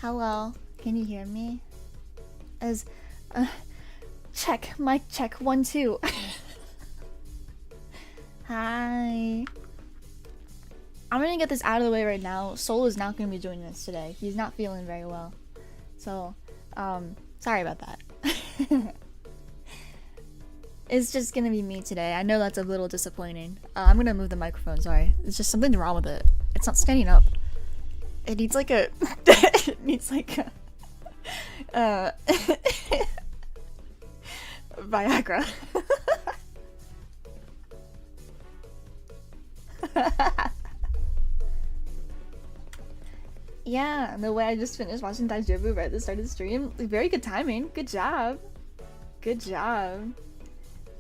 Hello, can you hear me? Check, mic check, 1, 2. Hi. I'm gonna get this out of the way right now. Sol is not gonna be joining us today. He's not feeling very well. So, sorry about that. It's just gonna be me today. I know that's a little disappointing. I'm gonna move the microphone, sorry. There's just something wrong with it. It's not standing up. It needs like a... it needs like a... Viagra. Yeah, the way I just finished watching DAIJOUBU right at the start of the stream. Very good timing. Good job. Good job.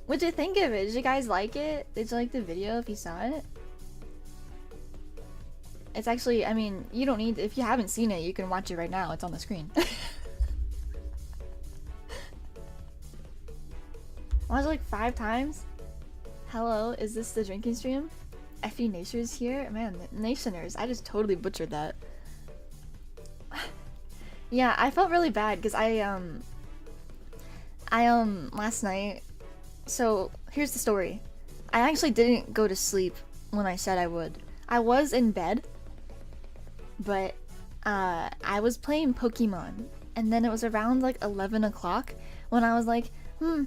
What'd you think of it? Did you guys like it? Did you like the video if you saw it? It's actually, I mean, you don't need, if you haven't seen it, you can watch it right now. It's on the screen. Watch it like 5 times. Hello, is this the drinking stream? Effie Nature's here? Man, Nationers, I just totally butchered that. Yeah, I felt really bad because I last night, so here's the story. I actually didn't go to sleep when I said I would. I was in bed, but I was playing Pokemon, and then it was around like 11 o'clock when I was like, I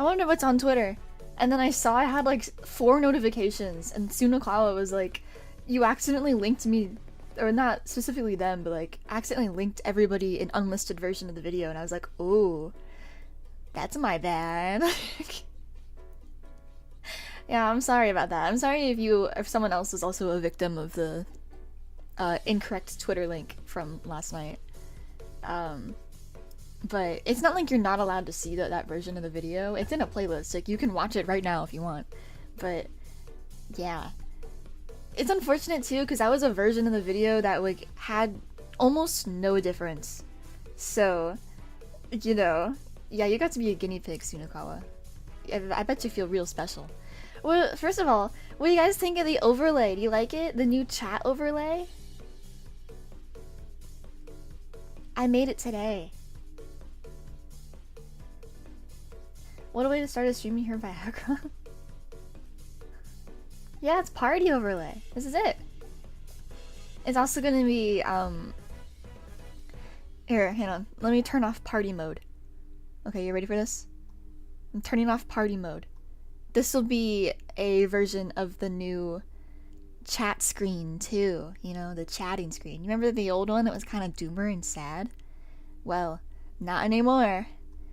wonder what's on Twitter. And then I saw I had like 4 notifications, and Sunakawa was like, you accidentally linked me, or not specifically them, but like accidentally linked everybody in unlisted version of the video, and I was like, oh, that's my bad. Yeah, I'm sorry about that. I'm sorry if someone else was also a victim of the incorrect Twitter link from last night. But it's not like you're not allowed to see that version of the video. It's in a playlist. Like, you can watch it right now if you want. But yeah, it's unfortunate too because that was a version of the video that like had almost no difference. So, you know, yeah, you got to be a guinea pig, Sunakawa. I bet you feel real special. Well, first of all, what do you guys think of the overlay? Do you like it? The new chat overlay? I made it today. What a way to start a stream here, Viagra. Yeah, it's party overlay. This is it. It's also gonna be, here, hang on. Let me turn off party mode. Okay, you ready for this? I'm turning off party mode. This will be a version of the new chat screen too, you know, the chatting screen. You remember the old one that was kind of doomer and sad? Well, not anymore.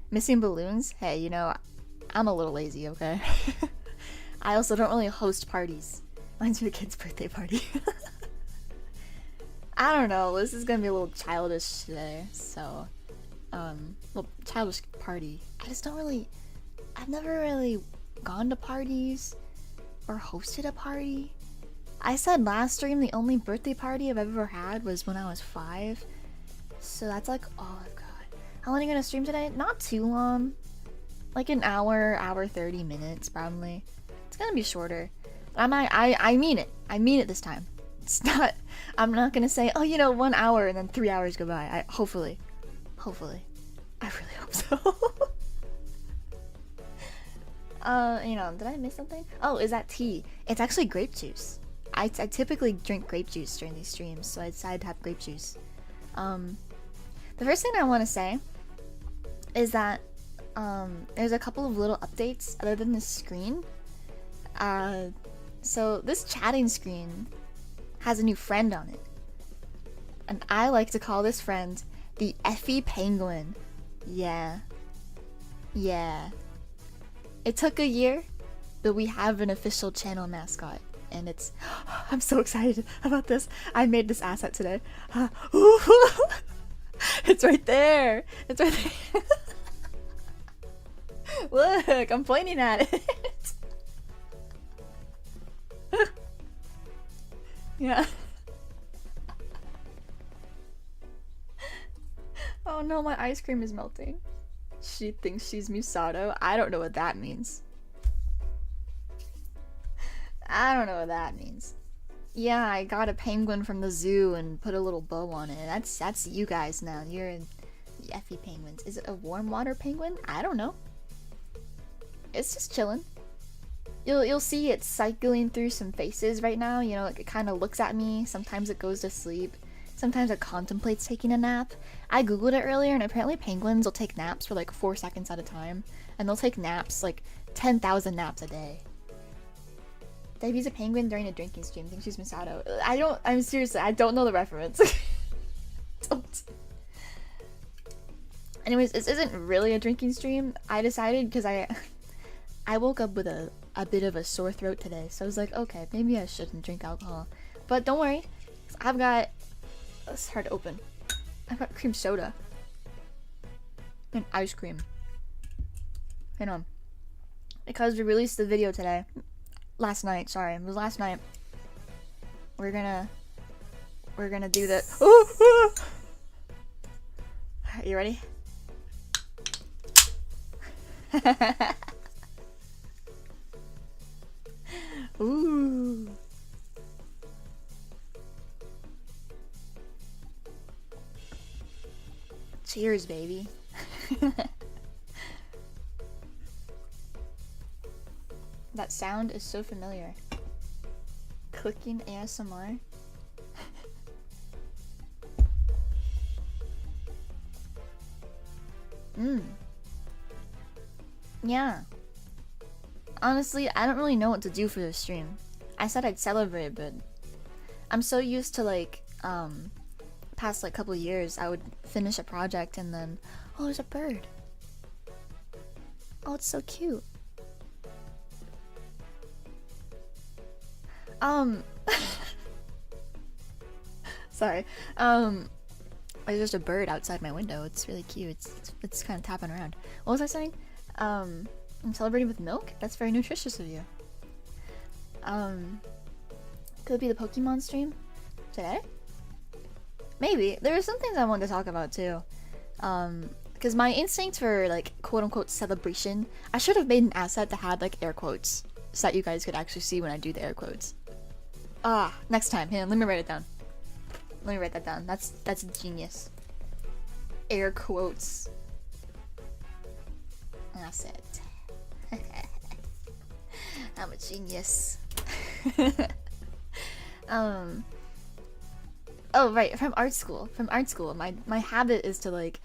Missing balloons? Hey, you know, I'm a little lazy, okay? I also don't really host parties. Mine's your kid's birthday party. I don't know, this is gonna be a little childish today, so, well, childish party. I've never really gone to parties or hosted a party. I said last stream the only birthday party I've ever had was when I was 5, so that's like all I've got. How long are you gonna stream today? Not too long. Like an hour, 30 minutes probably. It's gonna be shorter. I mean it. I mean it this time. It's not, I'm not gonna say, oh, you know, 1 hour and then 3 hours go by. Hopefully. I really hope so. You know, did I miss something? Oh, is that tea? It's actually grape juice. I typically drink grape juice during these streams, so I decided to have grape juice. The first thing I want to say is that there's a couple of little updates other than this screen. So this chatting screen has a new friend on it, and I like to call this friend the ephiepen. Yeah. It took a year, but we have an official channel mascot, and it's I'm so excited about this. I made this asset today. It's right there. Look, I'm pointing at it. Yeah. Oh no, my ice cream is melting. She thinks she's Misato. I don't know what that means. Yeah, I got a penguin from the zoo and put a little bow on it. That's you guys now. You're the Effie penguins. Is it a warm water penguin? I don't know. It's just chilling. You'll see it cycling through some faces right now. You know, like it kind of looks at me. Sometimes it goes to sleep. Sometimes it contemplates taking a nap. I googled it earlier, and apparently penguins will take naps for like 4 seconds at a time, and they'll take naps like 10,000 naps a day. Debbie's a penguin during a drinking stream. Thinks she's Misato. I'm seriously, I don't know the reference. Don't. Anyways, this isn't really a drinking stream. I decided because I woke up with a bit of a sore throat today, so I was like, okay, maybe I shouldn't drink alcohol. But don't worry, I've got, it's hard to open. I've got cream soda and ice cream. Hang on, because we released the video today. Last night, sorry, it was last night. We're gonna do the. Oh! Are you ready? Ooh. Cheers, baby. That sound is so familiar. Clicking ASMR. Yeah. Honestly, I don't really know what to do for this stream. I said I'd celebrate, but I'm so used to like, past like couple years, I would finish a project and then, oh, there's a bird. Oh, it's so cute. Sorry. There's just a bird outside my window. It's really cute. It's kind of tapping around. What was I saying? I'm celebrating with milk? That's very nutritious of you. Could it be the Pokemon stream today? Maybe. There are some things I wanted to talk about too. Because my instinct for like quote-unquote celebration, I should have made an asset that had like air quotes so that you guys could actually see when I do the air quotes. Next time. Hang on, let me write it down. Let me write that down. That's genius. Air quotes. Asset. I'm a genius. Oh right, from art school. My habit is to like,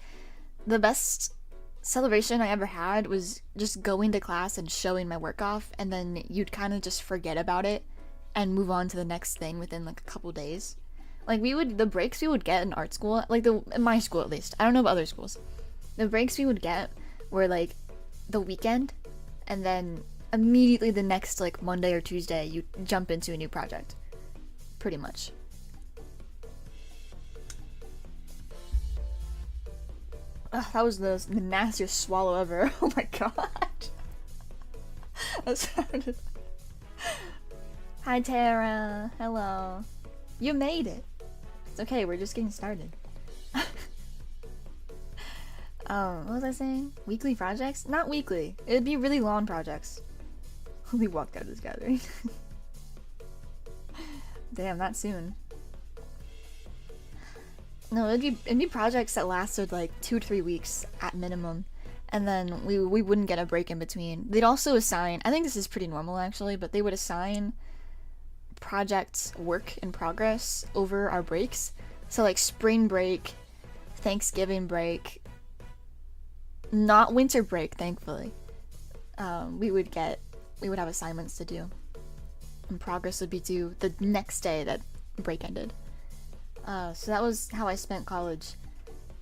the best celebration I ever had was just going to class and showing my work off, and then you'd kind of just forget about it and move on to the next thing within like a couple days. Like the breaks we would get in art school, like in my school at least, I don't know about other schools, the breaks we would get were like the weekend, and then immediately the next like Monday or Tuesday you jump into a new project, pretty much. Ugh, that was the nastiest swallow ever. Oh my god. That sounded... Hi Tara, hello. You made it. It's okay, we're just getting started. What was I saying? Weekly projects? Not weekly. It'd be really long projects. We walked out of this gathering. Damn, that soon. No, it'd be projects that lasted like 2 to 3 weeks at minimum, and then we wouldn't get a break in between. They'd also assign, I think this is pretty normal actually, but they would assign projects work in progress over our breaks. So like spring break, Thanksgiving break, not winter break, thankfully. We would have assignments to do, and progress would be due the next day that break ended. So that was how I spent college.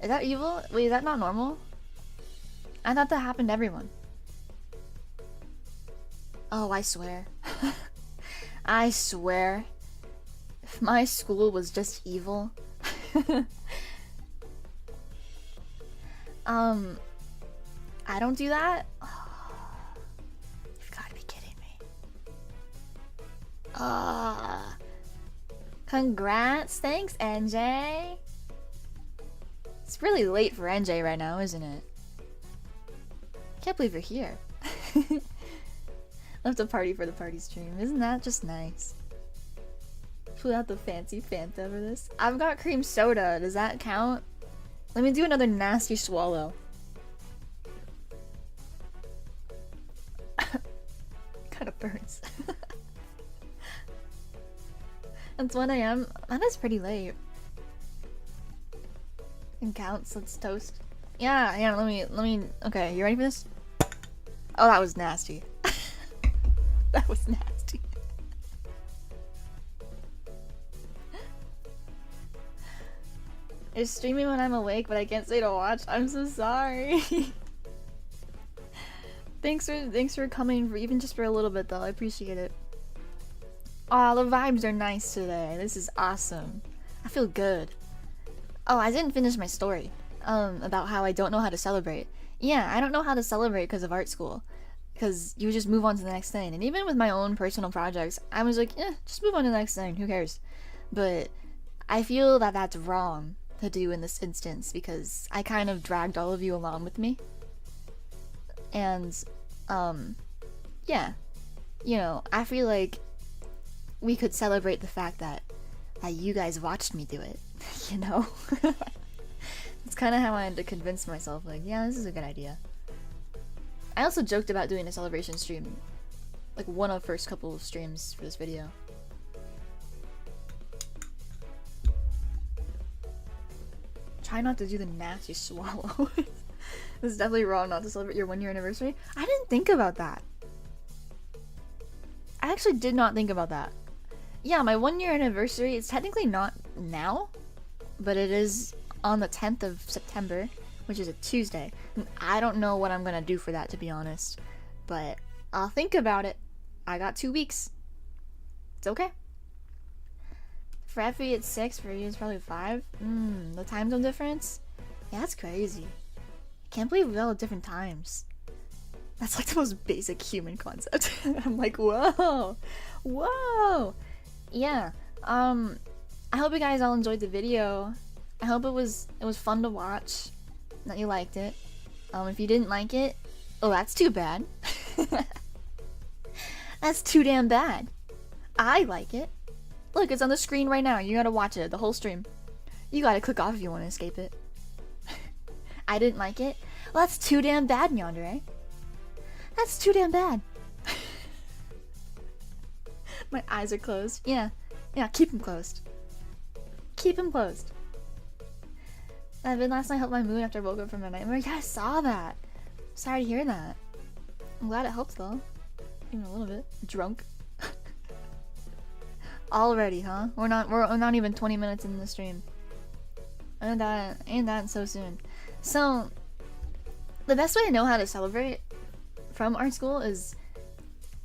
Is that evil? Wait, is that not normal? I thought that happened to everyone. Oh, I swear. I swear. If my school was just evil. I don't do that? Oh, you've got to be kidding me. Congrats. Thanks, NJ. It's really late for NJ right now, isn't it? I can't believe you're here. Left a party for the party stream. Isn't that just nice? Pull out the fancy Fanta for this. I've got cream soda. Does that count? Let me do another nasty swallow. Kind of burns. It's 1 AM. That is pretty late. It counts. Let's toast. Yeah, let me, okay, you ready for this? Oh, that was nasty. That was nasty. It's streaming when I'm awake, but I can't stay to watch. I'm so sorry. Thanks for coming for even just for a little bit though. I appreciate it. Aw, the vibes are nice today. This is awesome. I feel good. Oh, I didn't finish my story. About how I don't know how to celebrate. Yeah, I don't know how to celebrate because of art school. Because you just move on to the next thing. And even with my own personal projects, I was like, just move on to the next thing. Who cares? But I feel that that's wrong to do in this instance because I kind of dragged all of you along with me. And, yeah. You know, I feel like we could celebrate the fact that you guys watched me do it. You know? It's kind of how I had to convince myself, like, yeah, this is a good idea. I also joked about doing a celebration stream, like one of the first couple of streams for this video. Try not to do the nasty swallow. This is definitely wrong not to celebrate your 1 year anniversary. I didn't think about that. I actually did not think about that. Yeah, my 1 year anniversary is technically not now, but it is on the 10th of September, which is a Tuesday. And I don't know what I'm gonna do for that, to be honest. But I'll think about it. I got 2 weeks. It's okay. For Effie it's 6, for you it's probably 5. The time zone difference? Yeah, that's crazy. I can't believe we all have different times. That's like the most basic human concept. I'm like, whoa! Whoa! Yeah, I hope you guys all enjoyed the video. I hope it was fun to watch, that you liked it. If you didn't like it, oh, that's too bad. That's too damn bad. I like it. Look, it's on the screen right now. You gotta watch it, the whole stream. You gotta click off if you want to escape it. I didn't like it. Well, that's too damn bad, Yandere. That's too damn bad. My eyes are closed. Yeah, keep them closed. Keep them closed. That vid last night helped my mood after I woke up from a nightmare. Yeah, I saw that. Sorry to hear that. I'm glad it helps though. Even a little bit. Drunk. Already, huh? We're not even 20 minutes in the stream. Ain't that so soon. So the best way to know how to celebrate from art school is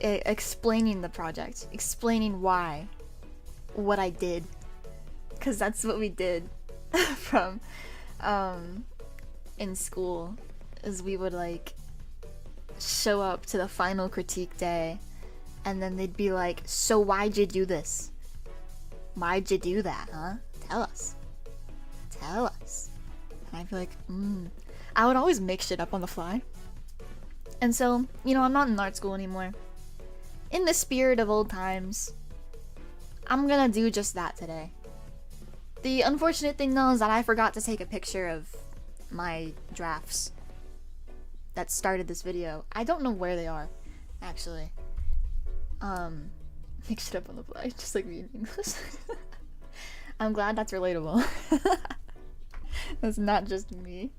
explaining the project, explaining why, what I did, because that's what we did from in school. Is we would like show up to the final critique day, and then they'd be like, so why'd you do this? Why'd you do that, huh? Tell us. And I'd be like, I would always make shit up on the fly. And so, you know, I'm not in art school anymore. In the spirit of old times, I'm gonna do just that today. The unfortunate thing though is that I forgot to take a picture of my drafts that started this video. I don't know where they are, actually. Make shit up on the fly, just like me in English. I'm glad that's relatable. That's not just me.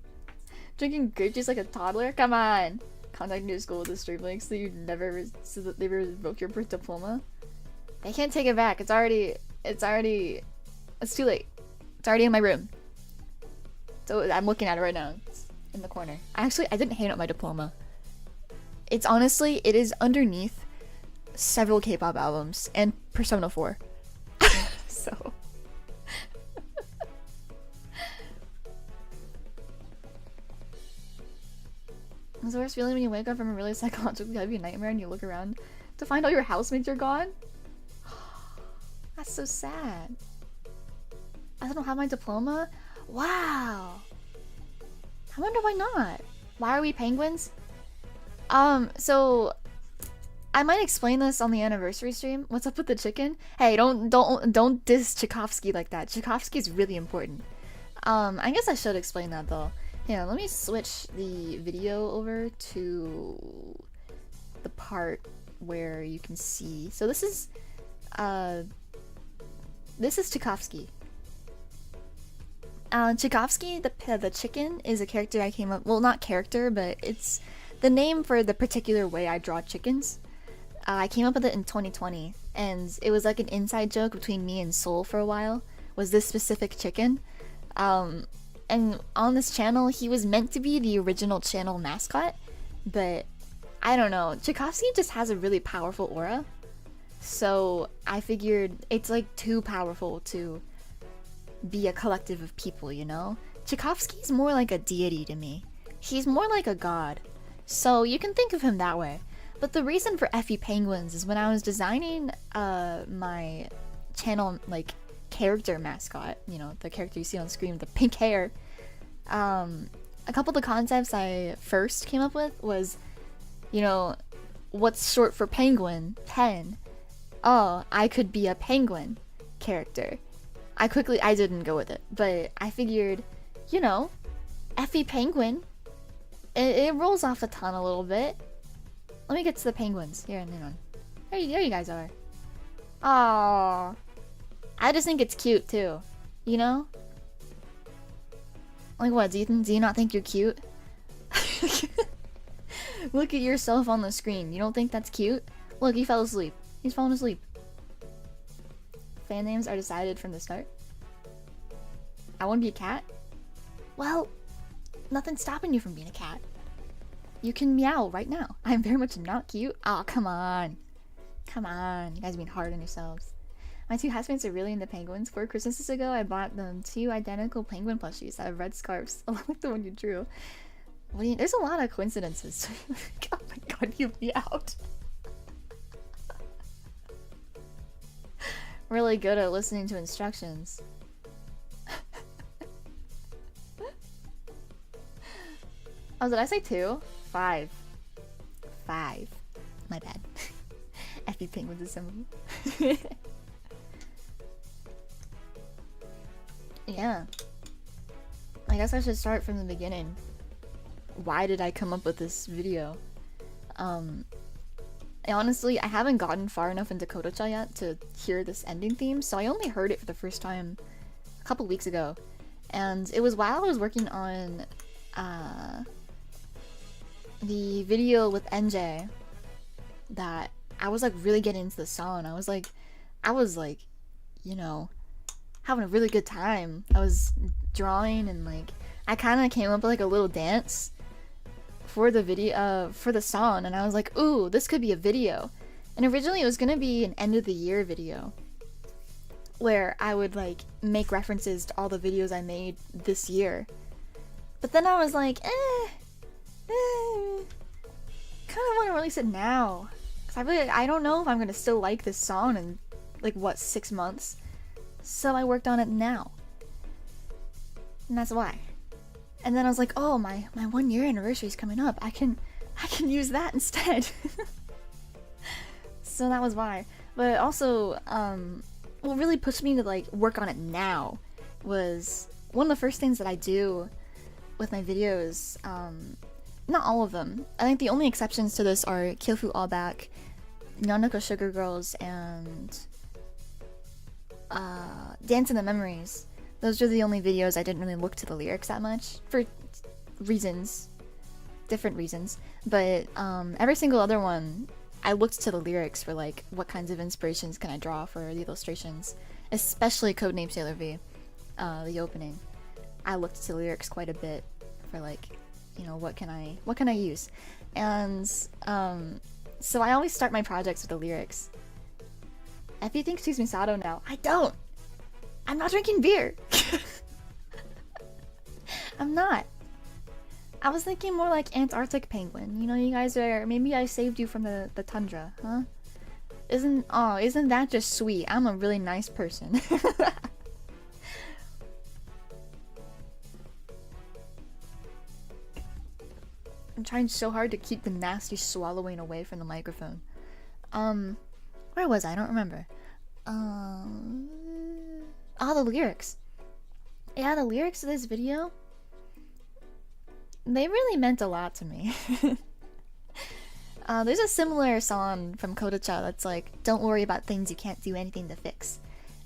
Drinking grape juice like a toddler? Come on! Contact new school with a stream link so you never so that they revoke your diploma. They can't take it back. It's too late. It's already in my room. So I'm looking at it right now. It's in the corner. I didn't hand out my diploma. It is underneath several K-pop albums and Persona 4. So it's the worst feeling when you wake up from a really psychologically heavy nightmare and you look around to find all your housemates are gone. That's so sad. I don't have my diploma? Wow. I wonder why not. Why are we penguins? So I might explain this on the anniversary stream. What's up with the chicken? Hey, don't diss Tchaikovsky like that. Tchaikovsky is really important. I guess I should explain that though. Yeah, let me switch the video over to the part where you can see. So this is Tchaikovsky. Tchaikovsky, the chicken, is a character I came up. Well, not character, but it's the name for the particular way I draw chickens. I came up with it in 2020, and it was like an inside joke between me and Soul for a while. Was this specific chicken? And on this channel, he was meant to be the original channel mascot, but I don't know. Tchaikovsky just has a really powerful aura, so I figured it's like too powerful to be a collective of people, you know? Tchaikovsky's more like a deity to me. He's more like a god, so you can think of him that way. But the reason for Effie Penguins is when I was designing my channel, like, character mascot, you know, the character you see on screen with the pink hair, a couple of the concepts I first came up with was, you know, what's short for penguin? Pen. Oh, I could be a penguin character. I didn't go with it, but I figured, you know, Effie Penguin, it rolls off the tongue a little bit. Let me get to the penguins. Here, hang on. There you guys are. Aww. I just think it's cute too, you know? Like what, do you not think you're cute? Look at yourself on the screen. You don't think that's cute? Look, he fell asleep. He's fallen asleep. Fan names are decided from the start. I want to be a cat? Well, nothing's stopping you from being a cat. You can meow right now. I'm very much not cute. Oh, come on. Come on. You guys are being hard on yourselves. My two housemates are really into penguins. 4 Christmases ago, I bought them 2 identical penguin plushies that have red scarves, along with the one you drew. There's a lot of coincidences. Oh my god, you meowed. Really good at listening to instructions. Oh, did I say 2? 5. 5. My bad. Effie Penguins is symbol. Yeah. I guess I should start from the beginning. Why did I come up with this video? Honestly, I haven't gotten far enough into Kodocha yet to hear this ending theme, so I only heard it for the first time a couple weeks ago. And it was while I was working on the video with NJ that I was like really getting into the song. I was like, you know, having a really good time. I was drawing and like I kind of came up with like a little dance for the video, for the song, and I was like, ooh, this could be a video. And originally it was gonna be an end of the year video where I would like make references to all the videos I made this year. But then I was like, kind of want to release it now, because I don't know if I'm gonna still like this song in like what, 6 months. So I worked on it now, and that's why. And then I was like, oh, my 1 year anniversary is coming up. I can use that instead. So that was why. But also, what really pushed me to like work on it now was one of the first things that I do with my videos. Not all of them. I think the only exceptions to this are Kyofu All Back, Nyanoko Sugar Girls, and Dance in the Memories. Those are the only videos I didn't really look to the lyrics that much, for reasons, different reasons. But every single other one, I looked to the lyrics for like what kinds of inspirations can I draw for the illustrations, especially Codename Sailor V, the opening. I looked to the lyrics quite a bit for like, you know, what can I use, and so I always start my projects with the lyrics. Effie thinks she's Misato now. I don't. I'm not drinking beer. I'm not. I was thinking more like Antarctic penguin. You know, you guys are. Maybe I saved you from the tundra, huh? Isn't that just sweet? I'm a really nice person. I'm trying so hard to keep the nasty swallowing away from the microphone. Where was I? I don't remember. The lyrics. Yeah, the lyrics of this video, they really meant a lot to me. There's a similar song from Kodacha that's like, don't worry about things you can't do anything to fix.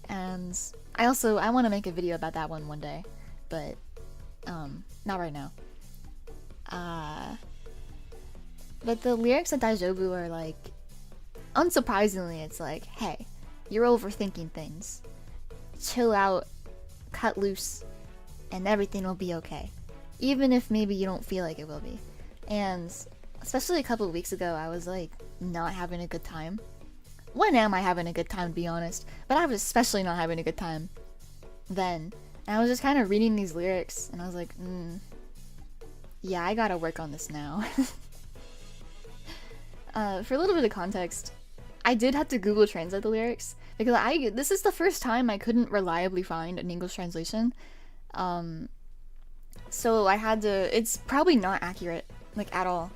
And I want to make a video about that one day, but not right now. But the lyrics of DAIJOUBU are like, unsurprisingly, it's like, hey, you're overthinking things. Chill out, cut loose, and everything will be okay. Even if maybe you don't feel like it will be. And especially a couple of weeks ago, I was like not having a good time. When am I having a good time, to be honest? But I was especially not having a good time then. And I was just kind of reading these lyrics, and I was like, yeah, I gotta work on this now. For a little bit of context, I did have to Google Translate the lyrics, because this is the first time I couldn't reliably find an English translation. So I had to, it's probably not accurate, like at all,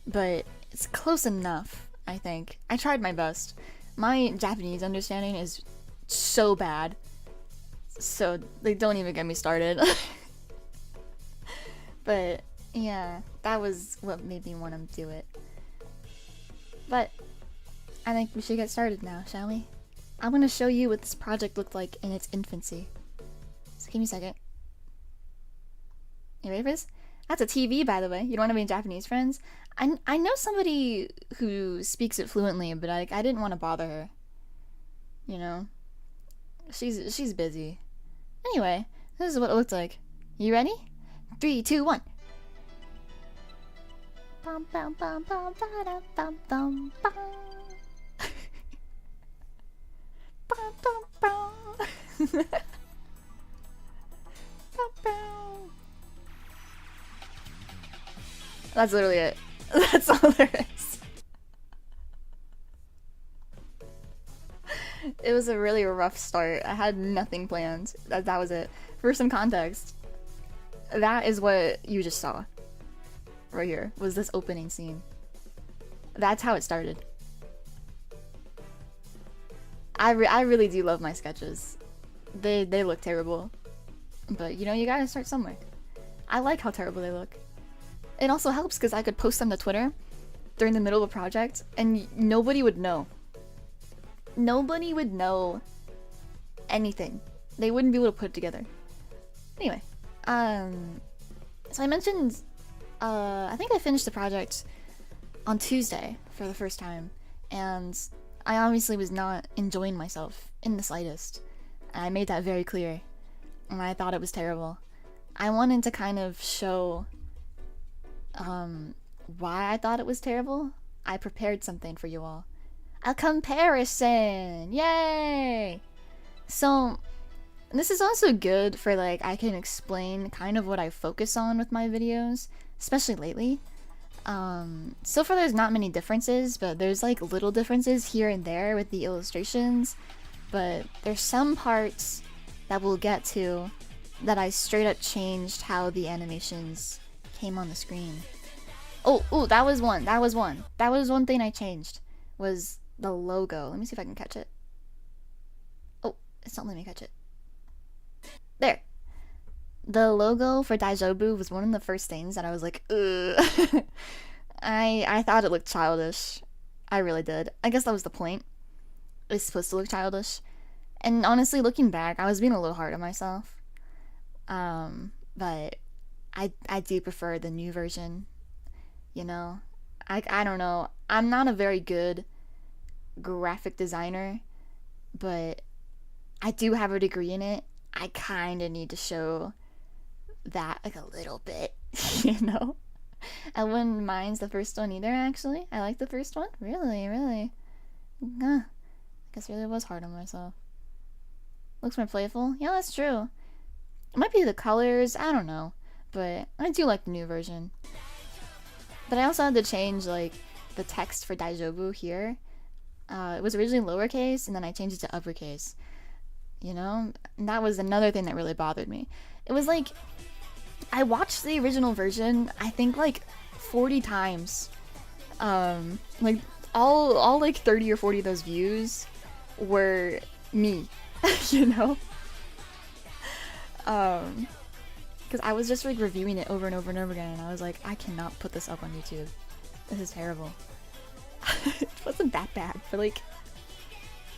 but it's close enough, I think. I tried my best. My Japanese understanding is so bad, so they don't even get me started. But yeah, that was what made me want to do it. But I think we should get started now, shall we? I'm gonna show you what this project looked like in its infancy. So give me a second. You ready for this? That's a TV, by the way. You don't want to be Japanese friends? I know somebody who speaks it fluently, but I didn't want to bother her. You know? She's busy. Anyway, this is what it looked like. You ready? 3, 2, 1. Bum, bum, bum, bum, ba-da, bum, bum, bum. Bum, bum, bum. Bum, bum. That's literally it. That's all there is. It was a really rough start. I had nothing planned. That was it. For some context, that is what you just saw. Right here was this opening scene. That's how it started. I really do love my sketches. They look terrible. But you know, you gotta start somewhere. I like how terrible they look. It also helps because I could post them to Twitter during the middle of a project and nobody would know. Nobody would know anything. They wouldn't be able to put it together. Anyway, so I mentioned, I think I finished the project on Tuesday for the first time, and I obviously was not enjoying myself in the slightest. I made that very clear, and I thought it was terrible. I wanted to kind of show why I thought it was terrible. I prepared something for you all. A comparison! Yay! So, this is also good for, like, I can explain kind of what I focus on with my videos, especially lately. So far there's not many differences, but there's, like, little differences here and there with the illustrations. But there's some parts that we'll get to that I straight up changed how the animations came on the screen. Oh, that was one. That was one thing I changed, was the logo. Let me see if I can catch it. Oh, it's not letting me catch it. There. The logo for DAIJOUBU was one of the first things that I was like, ugh. I thought it looked childish. I really did. I guess that was the point. It's supposed to look childish. And honestly, looking back, I was being a little hard on myself. But I do prefer the new version. You know? I don't know. I'm not a very good graphic designer, but I do have a degree in it. I kind of need to show that like a little bit, you know? I wouldn't mind the first one either, actually. I like the first one. Really? I guess really was hard on myself. Looks more playful. Yeah, that's true. It might be the colors, I don't know. But I do like the new version. But I also had to change like the text for DAIJOUBU here. It was originally lowercase, and then I changed it to uppercase. You know? And that was another thing that really bothered me. It was like, I watched the original version, I think like 40 times. Like all like 30 or 40 of those views were me, you know? Because I was just like reviewing it over and over and over again, and I was like, I cannot put this up on YouTube. This is terrible. It wasn't that bad, but like,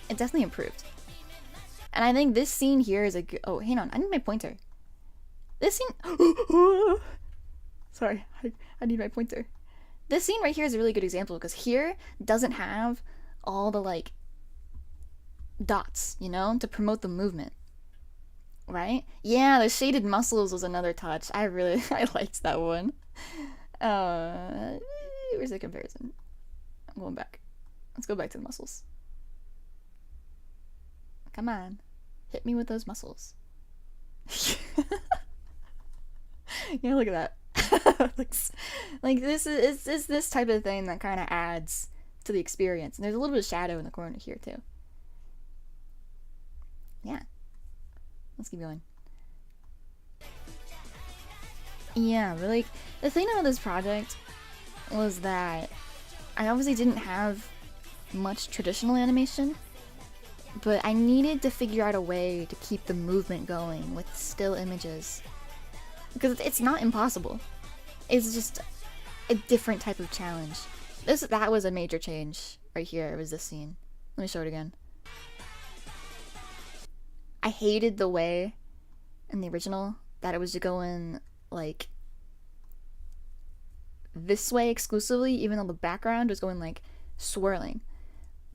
it definitely improved. And I think this scene here is a good. Oh, hang on, I need my pointer. This scene. Sorry, I need my pointer. This scene right here is a really good example because here doesn't have all the like dots, you know, to promote the movement. Right? Yeah, the shaded muscles was another touch. I liked that one. Where's the comparison? I'm going back. Let's go back to the muscles. Come on. Hit me with those muscles. Yeah, look at that. Like this is this type of thing that kind of adds to the experience. And there's a little bit of shadow in the corner here too. Yeah. Let's keep going. Yeah, but like, the thing about this project was that I obviously didn't have much traditional animation, but I needed to figure out a way to keep the movement going with still images. Because it's not impossible. It's just a different type of challenge. That was a major change right here, was this scene. Let me show it again. I hated the way in the original that it was going like this way exclusively, even though the background was going like swirling.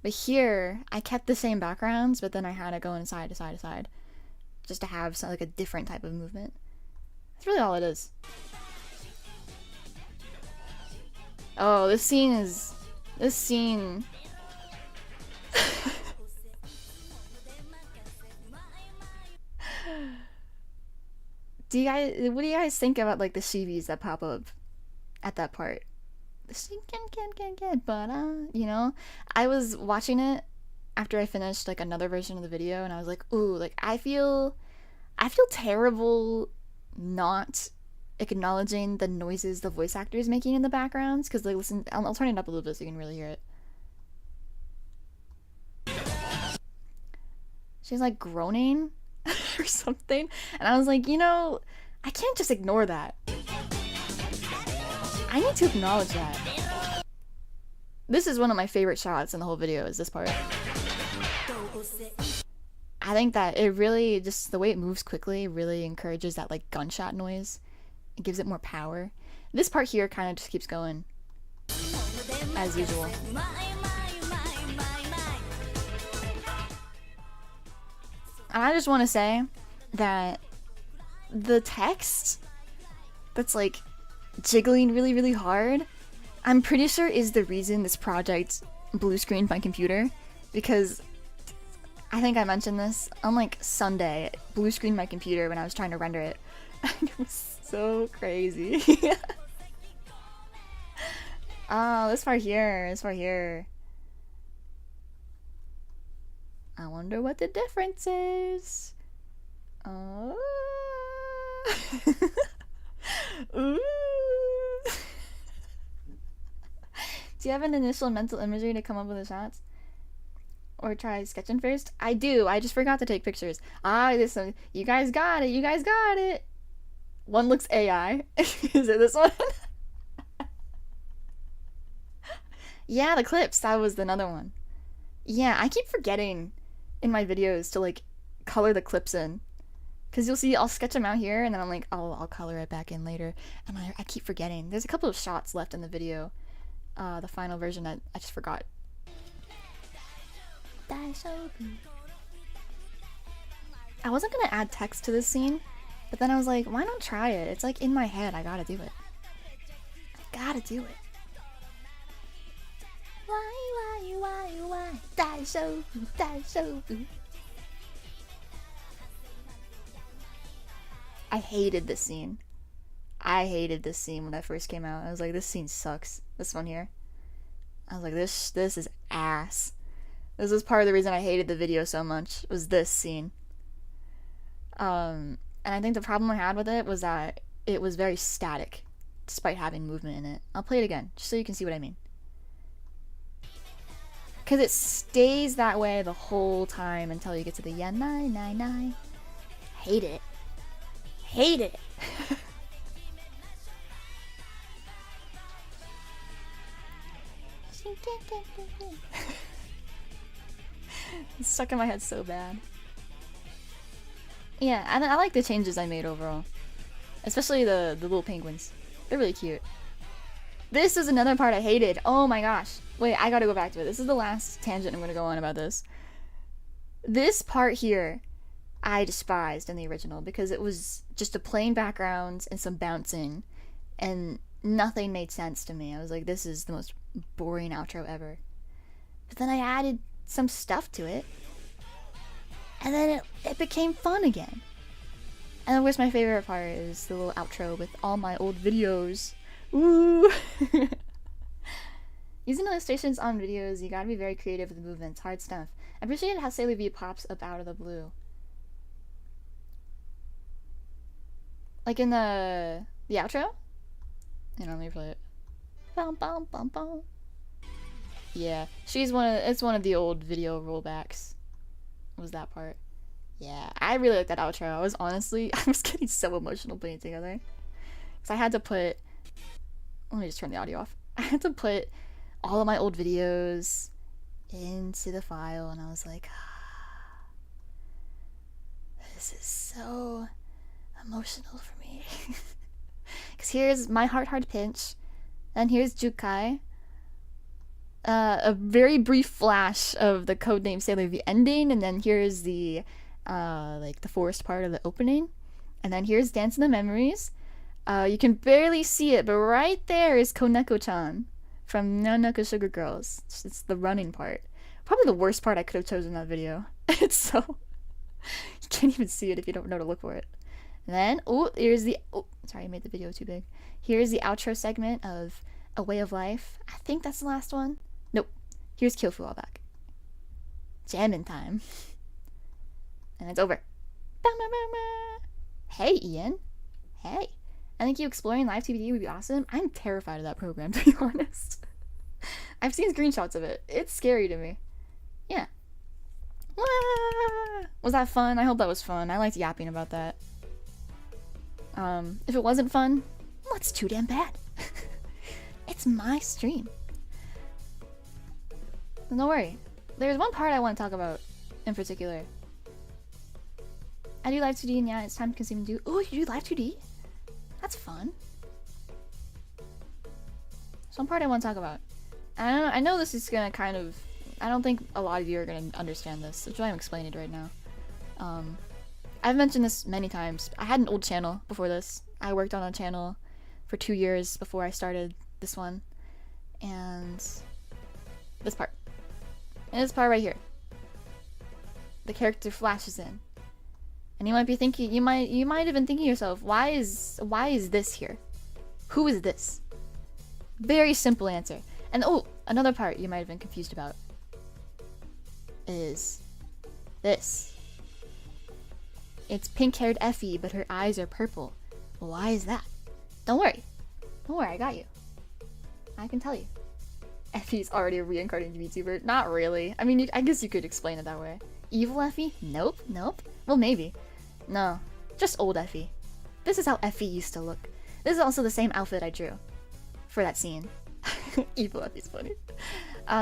But here I kept the same backgrounds, but then I had it going side to side to side just to have like a different type of movement. That's really all it is. Oh, this scene what do you guys think about like the CVs that pop up at that part? The scene can, but you know, I was watching it after I finished like another version of the video, and I was like, ooh, like I feel terrible not acknowledging the noises the voice actor is making in the backgrounds, because like listen, I'll turn it up a little bit so you can really hear it. She's like groaning or something, and I was like, you know, I can't just ignore that. I need to acknowledge that. This is one of my favorite shots in the whole video, is this part. I think that it really, just the way it moves quickly really encourages that like gunshot noise. It gives it more power. This part here kind of just keeps going as usual. And I just want to say that the text that's like jiggling really, really hard, I'm pretty sure is the reason this project blue screened my computer, because I think I mentioned this on like Sunday, blue screened my computer when I was trying to render it. It was so crazy. Oh, this part here. I wonder what the difference is. Oh. Ooh. Do you have an initial mental imagery to come up with the shots? Or try sketching first? I do. I just forgot to take pictures. This one. You guys got it. You guys got it. One looks AI. Is it this one? Yeah, the clips. That was another one. Yeah, I keep forgetting in my videos to like color the clips in. Because you'll see I'll sketch them out here and then I'm like, I'll color it back in later. And I keep forgetting. There's a couple of shots left in the video. The final version I just forgot. DAIJOUBU. I wasn't gonna add text to this scene, but then I was like, why not try it? It's like in my head, I gotta do it. I gotta do it. Why? DAIJOUBU. I hated this scene. I hated this scene when I first came out. I was like, this scene sucks. This one here. I was like, this is ass. This was part of the reason I hated the video so much, was this scene. And I think the problem I had with it was that it was very static, despite having movement in it. I'll play it again, just so you can see what I mean. Because it stays that way the whole time until you get to the yanai. Hate it. Hate it. It's stuck in my head so bad. Yeah, I like the changes I made overall. Especially the little penguins. They're really cute. This is another part I hated. Oh my gosh. Wait, I gotta go back to it. This is the last tangent I'm gonna go on about this. This part here, I despised in the original because it was just a plain background and some bouncing. And nothing made sense to me. I was like, this is the most boring outro ever. But then I added some stuff to it. And then it became fun again. And of course my favorite part is the little outro with all my old videos. Ooh! Using illustrations on videos, you gotta be very creative with the movements. Hard stuff. I appreciate how Sailor V pops up out of the blue. Like in the outro? You know, let me play it. Bum, bum, bum, bum. Yeah, it's one of the old video rollbacks. Was that part? Yeah, I really like that outro. I was getting so emotional putting it together. Because I had to put, let me just turn the audio off. I had to put all of my old videos into the file and I was like, this is so emotional for me. Because here's My Heart Hard Pinch, and here's Jukai. A very brief flash of the codename Sailor V ending, and then here's the like the forest part of the opening, and then here's Dance in the Memories. You can barely see it, but right there is Koneko-chan from Nanaka Sugar Girls. It's the running part. Probably the worst part I could have chosen in that video. It's so you can't even see it if you don't know to look for it. And then here's the sorry, I made the video too big. Here's the outro segment of A Way of Life. I think that's the last one. Nope. Here's Kyofu all back. Jamming time. And it's over. Hey, Ian. Hey. I think you exploring live TBD would be awesome. I'm terrified of that program, to be honest. I've seen screenshots of it. It's scary to me. Yeah. Was that fun? I hope that was fun. I liked yapping about that. If it wasn't fun, well, it's too damn bad. It's my stream. Don't worry. There's one part I want to talk about in particular. I do live 2D and yeah, it's time consuming too. Oh, you do live 2D? That's fun. There's one part I want to talk about. I know this is gonna kind of, I don't think a lot of you are gonna understand this, which is why I'm explaining it right now. I've mentioned this many times. I had an old channel before this. I worked on a channel for 2 years before I started this one. And this part. And this part right here. The character flashes in. And you might be thinking, you might have been thinking to yourself, why is this here? Who is this? Very simple answer. And another part you might have been confused about is this. It's pink-haired Effie, but her eyes are purple. Why is that? Don't worry. Don't worry, I got you. I can tell you. Effie's already a reincarnated VTuber. Not really. I mean, I guess you could explain it that way. Evil Effie? Nope, nope. Well, maybe. No, just old Effie. This is how Effie used to look. This is also the same outfit I drew for that scene. Evil Effie's funny.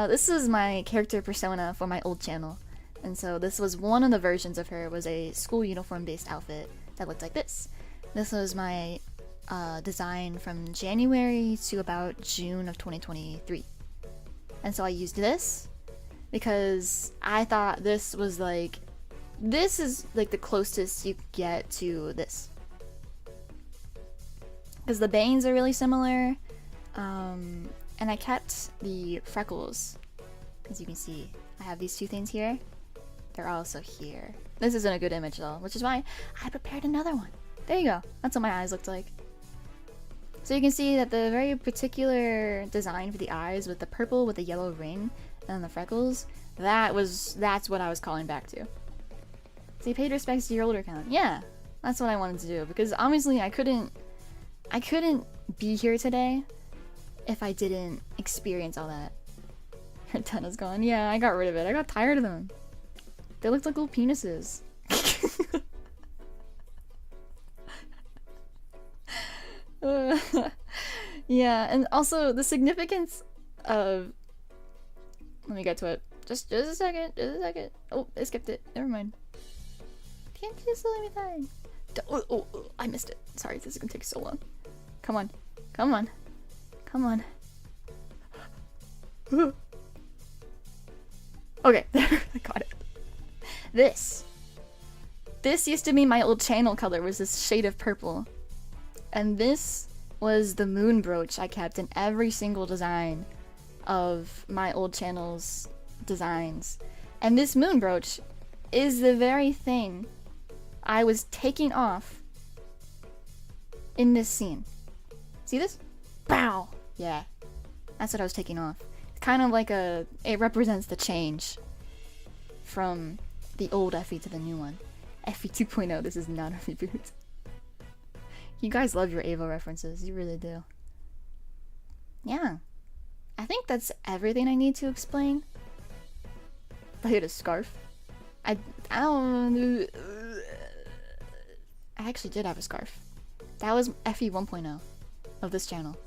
This is my character persona for my old channel. And so this was one of the versions of her, was a school uniform based outfit that looked like this. This was my design from January to about June of 2023. And so I used this because I thought this was like, this is like the closest you get to this. Because the bangs are really similar. And I kept the freckles. As you can see, I have these two things here. They're also here. This isn't a good image though, which is why I prepared another one. There you go. That's what my eyes looked like. So you can see that the very particular design for the eyes with the purple with the yellow ring and the freckles, that's what I was calling back to. So you paid respects to your older account. Yeah, that's what I wanted to do, because obviously I couldn't be here today if I didn't experience all that. Her antenna's gone. Yeah, I got rid of it. I got tired of them. They looked like little penises. Yeah, and also the significance of... Let me get to it. Just a second. Oh, I skipped it. Never mind. Can't you just let me die? Oh, I missed it. Sorry, this is gonna take so long. Come on. Okay, I got it. This used to be my old channel color, was this shade of purple. And this was the moon brooch I kept in every single design of my old channel's designs. And this moon brooch is the very thing I was taking off in this scene. See this? Bow! Yeah. That's what I was taking off. It's kind of like it represents the change from the old Effie to the new one. Effie 2.0, this is not a reboot. You guys love your Avo references, you really do. Yeah. I think that's everything I need to explain. I hit a scarf. I don't... I actually did have a scarf. That was Effie 1.0 of this channel,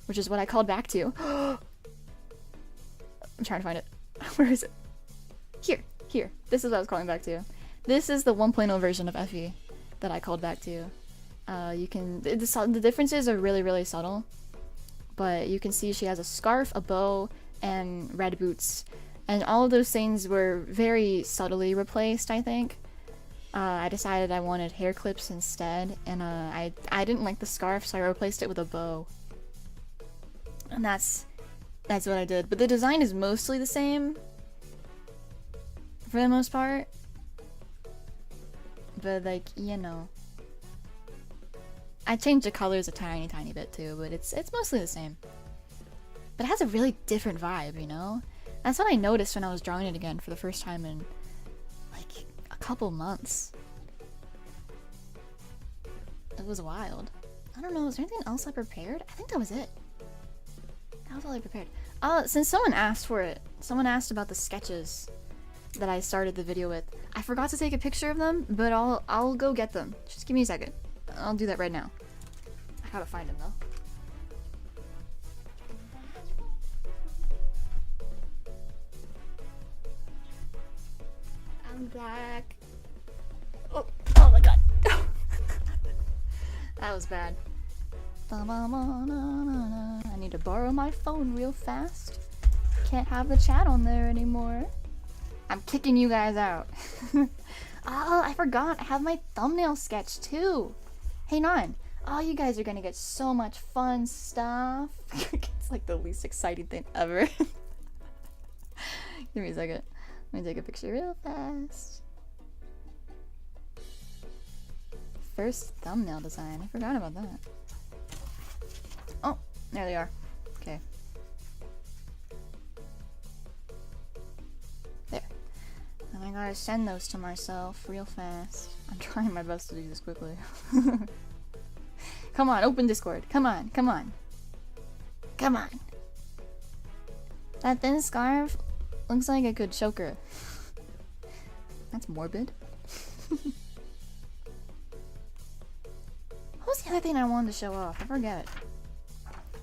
which is what I called back to. I'm trying to find it. Where is it? Here. This is what I was calling back to. This is the 1.0 version of Effie that I called back to. The differences are really, really subtle, but you can see she has a scarf, a bow, and red boots, and all of those things were very subtly replaced, I think. I decided I wanted hair clips instead, and I didn't like the scarf, so I replaced it with a bow. And that's what I did. But the design is mostly the same, for the most part. But like, you know, I changed the colors a tiny bit too, but it's mostly the same. But it has a really different vibe, you know? That's what I noticed when I was drawing it again for the first time in like a couple months. It was wild. I don't know, is there anything else I prepared? I think that was it. That was all I prepared. Since someone asked for it, someone asked about the sketches that I started the video with. I forgot to take a picture of them, but I'll go get them. Just give me a second. I'll do that right now. I gotta find them though. I'm back. Oh my god. That was bad. I need to borrow my phone real fast. Can't have the chat on there anymore. I'm kicking you guys out. Oh, I forgot. I have my thumbnail sketch too. Hey, Nan. Oh, you guys are gonna get so much fun stuff. It's like the least exciting thing ever. Give me a second. Let me take a picture real fast. First thumbnail design. I forgot about that. Oh, there they are. Okay. There. And I gotta send those to myself real fast. I'm trying my best to do this quickly. Come on, open Discord. Come on, come on. Come on. That thin scarf looks like a good choker. That's morbid. What was the other thing I wanted to show off? I forget.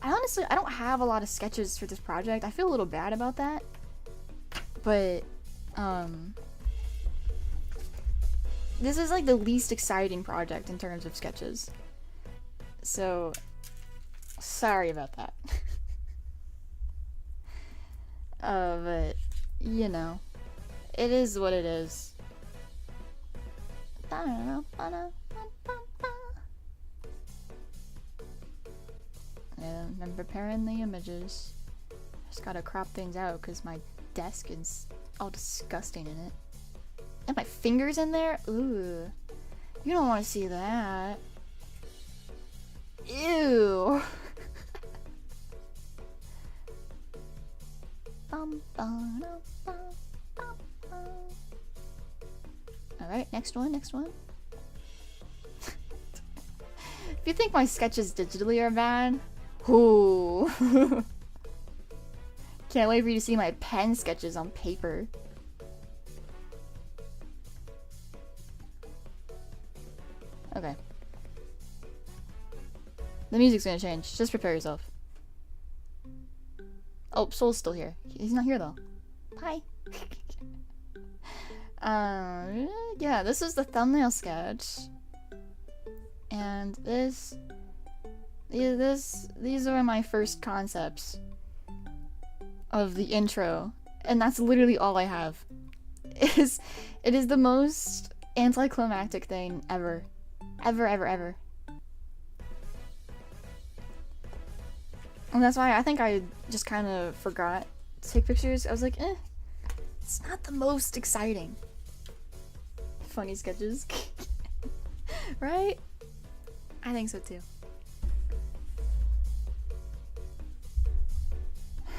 I don't have a lot of sketches for this project. I feel a little bad about that. But, this is like the least exciting project in terms of sketches. So, sorry about that. But, you know, it is what it is. Yeah, I'm preparing the images. Just gotta crop things out because my desk is all disgusting in it. And my fingers in there? Ooh. You don't want to see that. Ew. Alright, next one, next one. If you think my sketches digitally are bad, ooh. Can't wait for you to see my pen sketches on paper. Okay. The music's gonna change. Just prepare yourself. Oh, Soul's still here. He's not here though. Bye. Yeah, this is the thumbnail sketch. And these are my first concepts of the intro. And that's literally all I have. It is the most anticlimactic thing ever. Ever. And that's why I think I just kind of forgot to take pictures. I was like, it's not the most exciting. Funny sketches. Right? I think so too.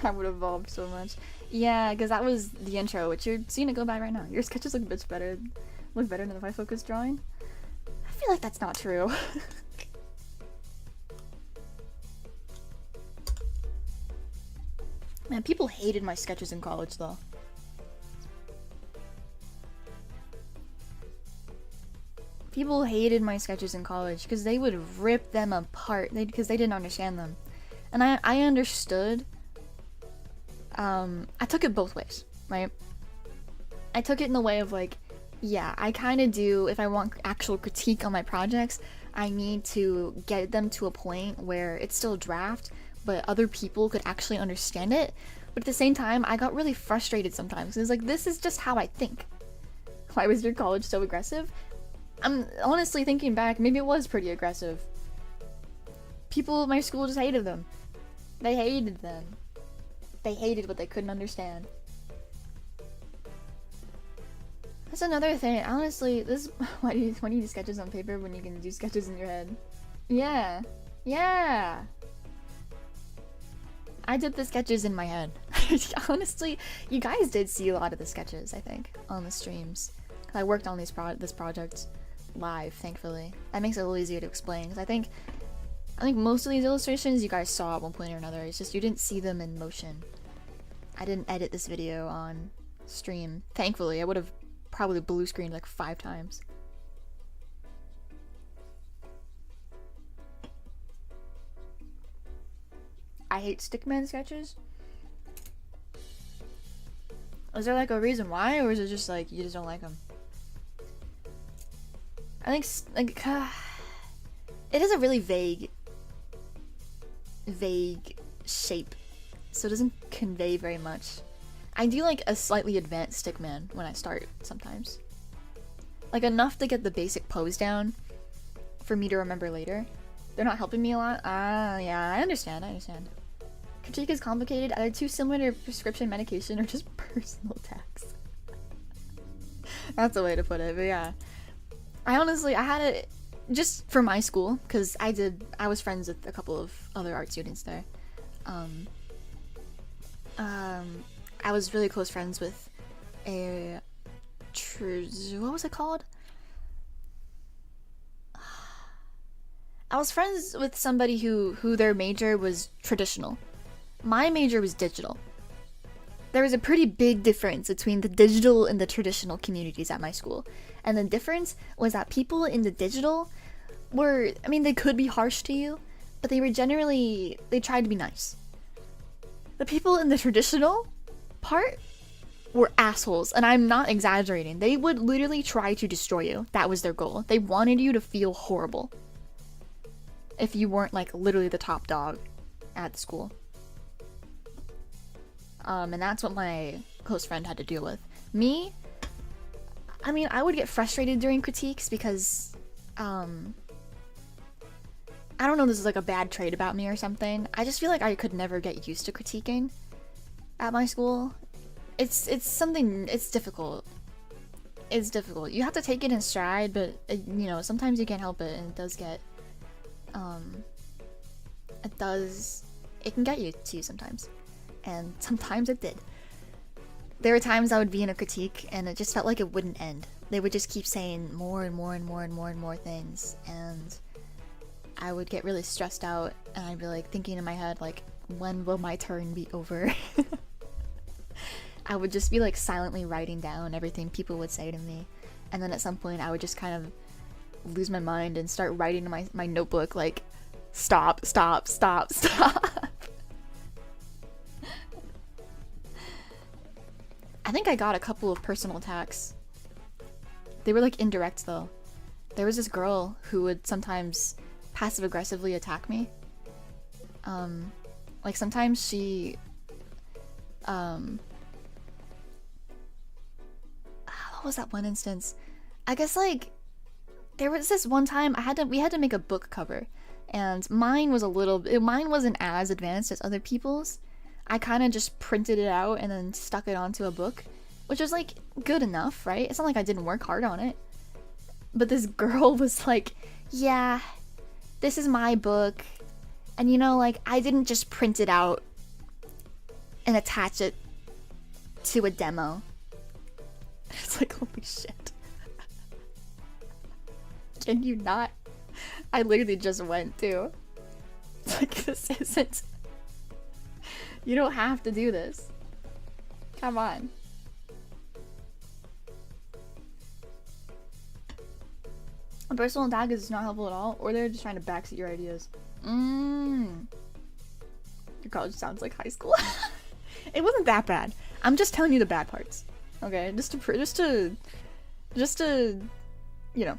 I would have evolved so much. Yeah, because that was the intro, which you're seeing it go by right now. Your sketches look better than if I focus drawing. I feel like that's not true. Man, people hated my sketches in college though. People hated my sketches in college because they would rip them apart because they didn't understand them. And I understood. I took it both ways, right? I took it in the way of like, yeah, I kind of do, if I want actual critique on my projects, I need to get them to a point where it's still a draft, but other people could actually understand it. But at the same time, I got really frustrated sometimes. It was like, this is just how I think. Why was your college so aggressive? I'm honestly thinking back, maybe it was pretty aggressive. People at my school just hated them. They hated them. They hated what they couldn't understand. That's another thing. Honestly, why do you do sketches on paper when you can do sketches in your head? Yeah. Yeah. I did the sketches in my head. Honestly, you guys did see a lot of the sketches, I think, on the streams. I worked on this project live, thankfully. That makes it a little easier to explain, because I think most of these illustrations you guys saw at one point or another. It's just you didn't see them in motion. I didn't edit this video on stream. Thankfully, I would have probably blue screened like 5 times. I hate stickman sketches. Is there like a reason why, or is it just like you just don't like them? I think like it is a really vague shape, so it doesn't convey very much. I do like a slightly advanced stickman when I start sometimes, like enough to get the basic pose down for me to remember later. They're not helping me a lot. Yeah, I understand. Critique is complicated, either too similar to prescription medication or just personal attacks. That's a way to put it, but yeah. I had it just for my school, because I was friends with a couple of other art students there. I was really close friends with a what was it called? I was friends with somebody who their major was traditional. My major was digital. There was a pretty big difference between the digital and the traditional communities at my school. And the difference was that people in the digital were, I mean, they could be harsh to you, but they tried to be nice. The people in the traditional part were assholes, and I'm not exaggerating. They would literally try to destroy you. That was their goal. They wanted you to feel horrible if you weren't like literally the top dog at the school. And that's what my close friend had to deal with. Me, I mean, I would get frustrated during critiques because, I don't know, this is like a bad trait about me or something. I just feel like I could never get used to critiquing at my school. It's something, it's difficult. It's difficult. You have to take it in stride, but, you know, sometimes you can't help it, and it does get, it can get you to you sometimes. And sometimes it did. There were times I would be in a critique and it just felt like it wouldn't end. They would just keep saying more and more and more and more and more things, and I would get really stressed out, and I'd be like thinking in my head like, when will my turn be over? I would just be like silently writing down everything people would say to me, and then at some point I would just kind of lose my mind and start writing in my notebook like, stop, stop, stop, stop. I think I got a couple of personal attacks. They were like indirect though. There was this girl who would sometimes passive aggressively attack me. Like sometimes she, what was that one instance? I guess like there was this one time we had to make a book cover, and mine wasn't as advanced as other people's. I kind of just printed it out and then stuck it onto a book, which was like good enough, right? It's not like I didn't work hard on it. But this girl was like, yeah, this is my book, and you know, like, I didn't just print it out and attach it to a demo. It's like, holy shit. Can you not? I literally just went to. It's like, this isn't. You don't have to do this. Come on. A personal attack is not helpful at all, or they're just trying to backseat your ideas. Your college sounds like high school. It wasn't that bad. I'm just telling you the bad parts. Okay, just to, you know.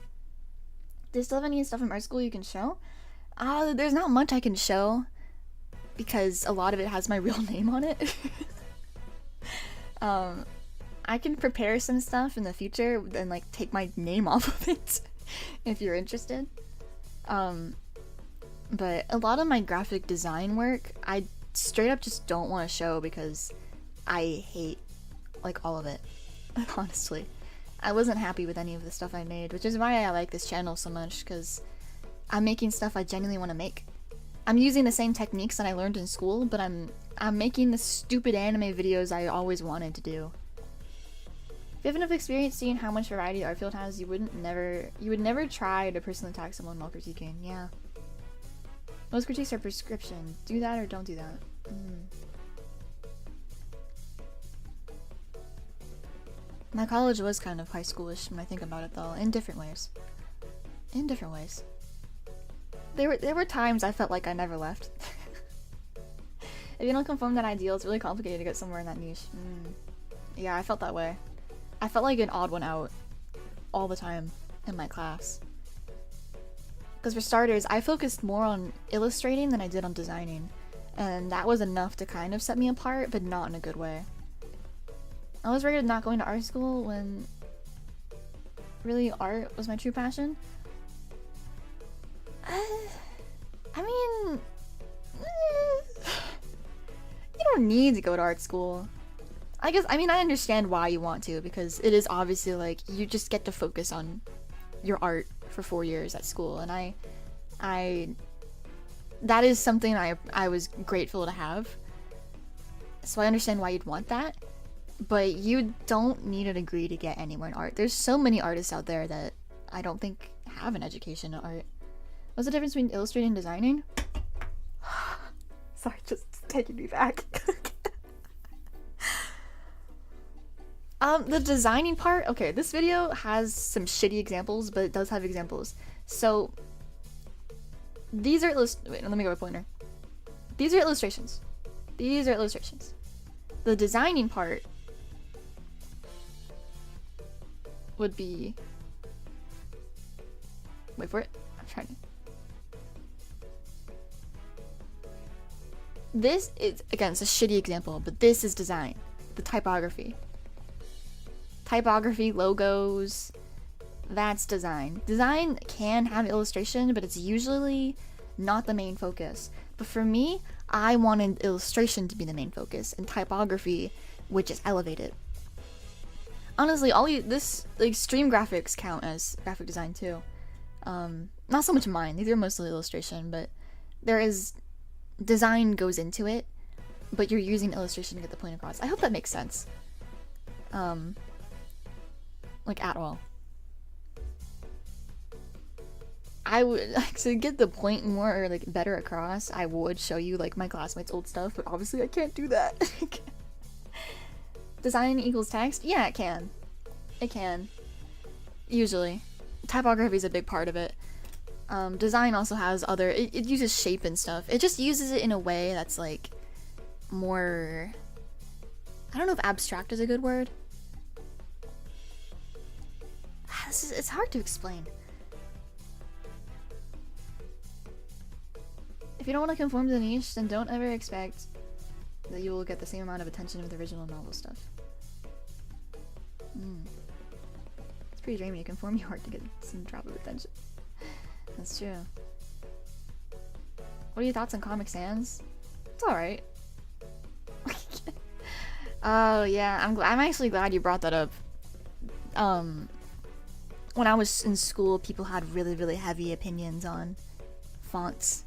Do you still have any stuff from art school you can show? There's not much I can show, because a lot of it has my real name on it. I can prepare some stuff in the future and like take my name off of it if you're interested. But a lot of my graphic design work, I straight up just don't want to show because I hate like all of it. Honestly, I wasn't happy with any of the stuff I made, which is why I like this channel so much, because I'm making stuff I genuinely want to make. I'm using the same techniques that I learned in school, but I'm making the stupid anime videos I always wanted to do. If you have enough experience seeing how much variety the art field has, you would never try to personally attack someone while critiquing. Yeah. Most critiques are prescription. Do that or don't do that. My college was kind of high schoolish when I think about it, though, in different ways. In different ways. There were times I felt like I never left. If you don't conform that ideal, it's really complicated to get somewhere in that niche. Yeah, I felt that way. I felt like an odd one out all the time in my class. Because for starters, I focused more on illustrating than I did on designing. And that was enough to kind of set me apart, but not in a good way. I was regretted not going to art school when really art was my true passion. I mean, you don't need to go to art school. I understand why you want to, because it is obviously like you just get to focus on your art for 4 years at school, and I that is something I was grateful to have. So I understand why you'd want that. But you don't need a degree to get anywhere in art. There's so many artists out there that I don't think have an education in art. What's the difference between illustrating and designing? Sorry, just taking me back. The designing part, okay, this video has some shitty examples, but it does have examples. So, these are wait, let me go with a pointer. These are illustrations. These are illustrations. The designing part would be, wait for it, I'm trying to. This is, again, it's a shitty example, but this is design. The typography. Typography, logos, that's design. Design can have illustration, but it's usually not the main focus. But for me, I wanted illustration to be the main focus, and typography would just elevate it. Honestly, like stream graphics count as graphic design too. Not so much mine, these are mostly illustration, but there is, design goes into it, but you're using illustration to get the point across. I hope that makes sense. Like at all. I would, like, to get the point more or like better across, I would show you like my classmates' old stuff, but obviously I can't do that. Design equals text? Yeah, it can. It can. Usually. Typography is a big part of it. Design also has other, it uses shape and stuff. It just uses it in a way that's like more, I don't know if abstract is a good word. It's hard to explain. If you don't want to conform to the niche, then don't ever expect that you will get the same amount of attention with original novel stuff. It's pretty dreamy to conform your art to get some drop of attention. That's true. What are your thoughts on Comic Sans? It's alright. Oh yeah, I'm actually glad you brought that up. When I was in school, people had really heavy opinions on fonts.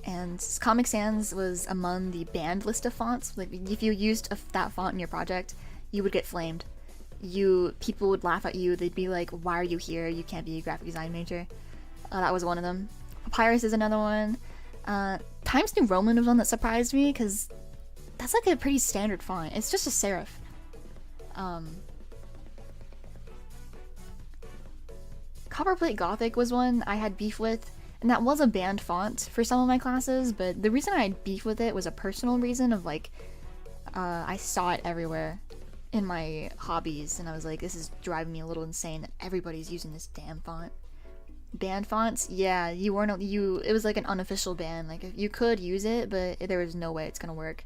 And Comic Sans was among the banned list of fonts. Like, if you used that font in your project, you would get flamed. People would laugh at you. They'd be like, "Why are you here? You can't be a graphic design major." That was one of them. Papyrus is another one. Times New Roman was one that surprised me, because that's like a pretty standard font. It's just a serif. Copperplate Gothic was one I had beef with. And that was a banned font for some of my classes, but the reason I had beef with it was a personal reason of like, I saw it everywhere in my hobbies, and I was like, this is driving me a little insane that everybody's using this damn font. Banned fonts? Yeah, it was like an unofficial ban. Like, you could use it, but there was no way it's gonna work.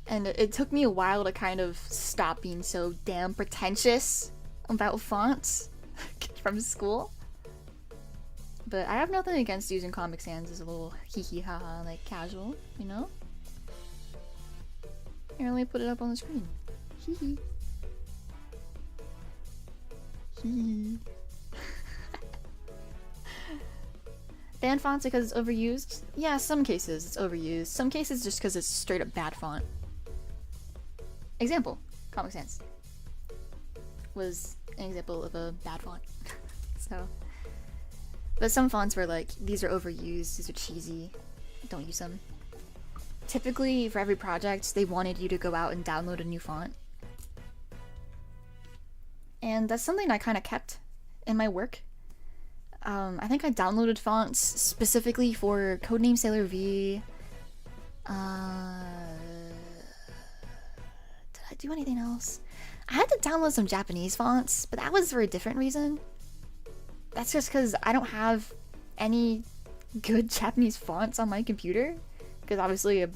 And it took me a while to kind of stop being so damn pretentious about fonts from school. But I have nothing against using Comic Sans as a little hee haha, like casual, you know? Here, let me put it up on the screen. Hee hee. Hee. Ban fonts because it's overused? Yeah, some cases it's overused. Some cases just because it's straight up bad font. Example, Comic Sans was an example of a bad font. So, but some fonts were like, these are overused, these are cheesy, don't use them. Typically, for every project, they wanted you to go out and download a new font. And that's something I kind of kept in my work. I think I downloaded fonts specifically for Codename Sailor V. Did I do anything else? I had to download some Japanese fonts, but that was for a different reason. That's just because I don't have any good Japanese fonts on my computer. Because obviously, I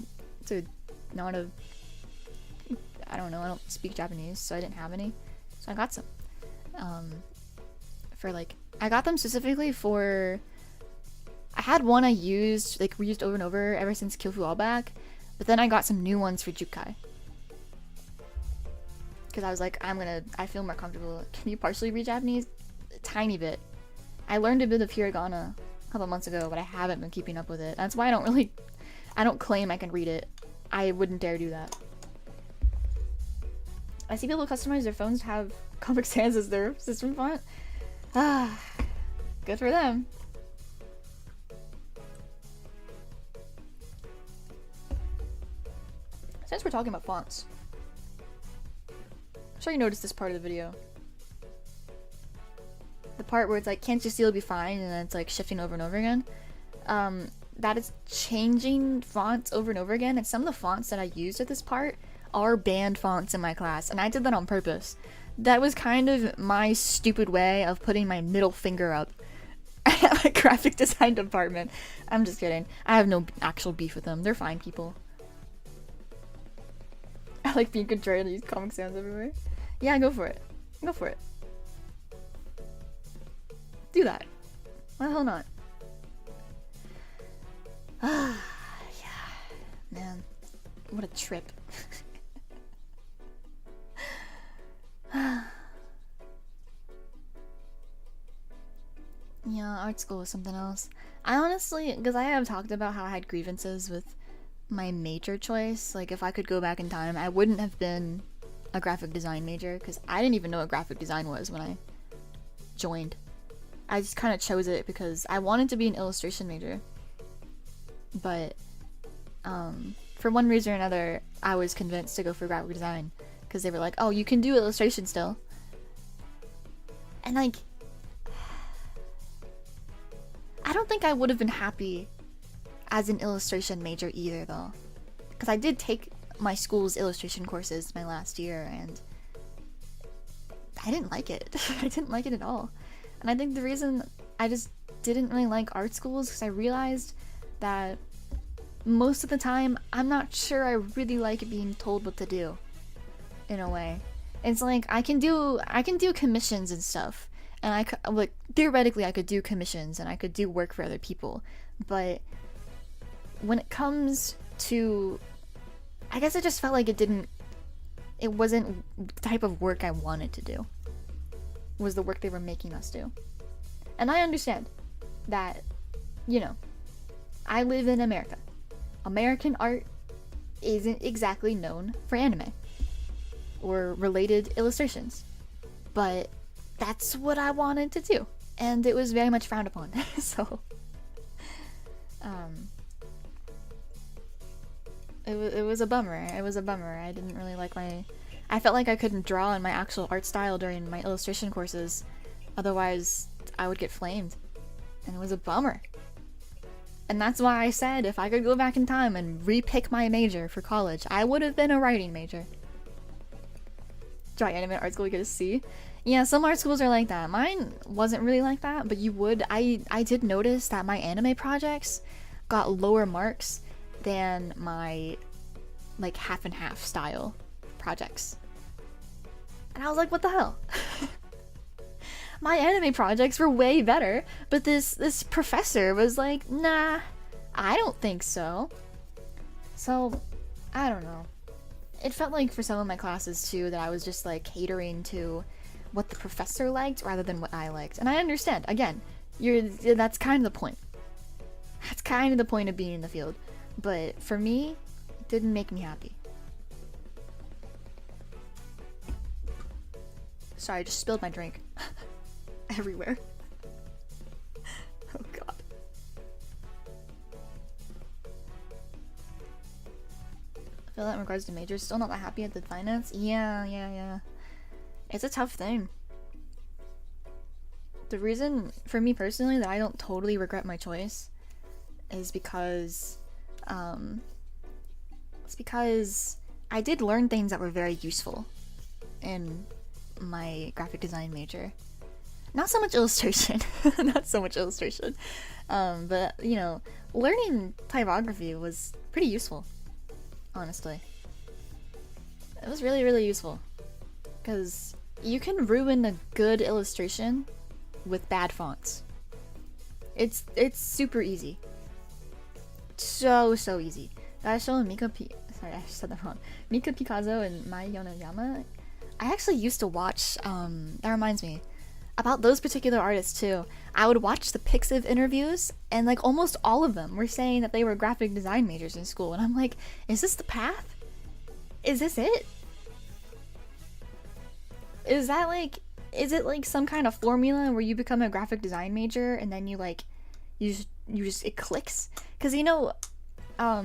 don't speak Japanese, so I didn't have any. So I got some. I got them specifically for... I had one I used, reused over and over ever since Kyofu Allback, but then I got some new ones for Jukai. Because I was like, I feel more comfortable. Can you partially read Japanese? A tiny bit. I learned a bit of hiragana a couple months ago, but I haven't been keeping up with it. That's why I don't claim I can read it. I wouldn't dare do that. I see people customize their phones to have Comic Sans as their system font. Ah, good for them. Since we're talking about fonts, I'm sure you noticed this part of the video. The part where it's like, can't you see it'll be fine, and then it's like shifting over and over again. That is changing fonts over and over again, and some of the fonts that I used at this part are banned fonts in my class, and I did that on purpose. That was kind of my stupid way of putting my middle finger up at my graphic design department. I'm just kidding. I have no actual beef with them. They're fine people. I like being contrarian to use Comic Sans everywhere. Yeah, go for it. Go for it. Do that. Why the hell not? Ah, yeah. Man, what a trip. Yeah, art school was something else. I honestly, because I have talked about how I had grievances with my major choice. Like, if I could go back in time, I wouldn't have been a graphic design major, because I didn't even know what graphic design was when I joined. I just kind of chose it because I wanted to be an illustration major. But, for one reason or another, I was convinced to go for graphic design. Because they were like, oh, you can do illustration still. And like, I don't think I would have been happy as an illustration major either, though. Because I did take my school's illustration courses my last year, and I didn't like it. I didn't like it at all. And I think the reason I just didn't really like art schools is because I realized that most of the time, I'm not sure I really like being told what to do. In a way. It's like, I can do commissions and stuff. And like, theoretically I could do commissions and I could do work for other people. But when it comes to, I guess I just felt like it wasn't the type of work I wanted to do. It was the work they were making us do. And I understand that, you know, I live in America. American art isn't exactly known for anime or related illustrations, but that's what I wanted to do, and it was very much frowned upon. So it was a bummer. It was a bummer. I didn't really like I felt like I couldn't draw in my actual art style during my illustration courses, otherwise I would get flamed, and it was a bummer. And that's why I said if I could go back in time and repick my major for college, I would have been a writing major. Try anime art school, you get a C. Yeah, some art schools are like that. Mine wasn't really like that, but I did notice that my anime projects got lower marks than my like half and half style projects. And I was like, what the hell? My anime projects were way better, but this professor was like, nah, I don't think so. So, I don't know. It felt like for some of my classes too that I was just like catering to what the professor liked rather than what I liked. And I understand. Again, that's kind of the point. That's kind of the point of being in the field. But for me, it didn't make me happy. Sorry, I just spilled my drink. Everywhere. Oh god. I feel that in regards to majors, still not that happy at the finance? Yeah. It's a tough thing. The reason, for me personally, that I don't totally regret my choice is because, I did learn things that were very useful in my graphic design major. Not so much illustration. Not so much illustration. But, you know, learning typography was pretty useful. Honestly. It was really, really useful. Because you can ruin a good illustration with bad fonts. It's super easy. So easy. Daisho and sorry, I said that wrong. Mika Pikazo and Mai Yonoyama. I actually used to watch, that reminds me. about those particular artists too. I would watch the Pixiv interviews, and like almost all of them were saying that they were graphic design majors in school, and I'm like, is this the path? Is this it? Is that like, is it like some kind of formula where you become a graphic design major and then you like, you just it clicks? Because you know, I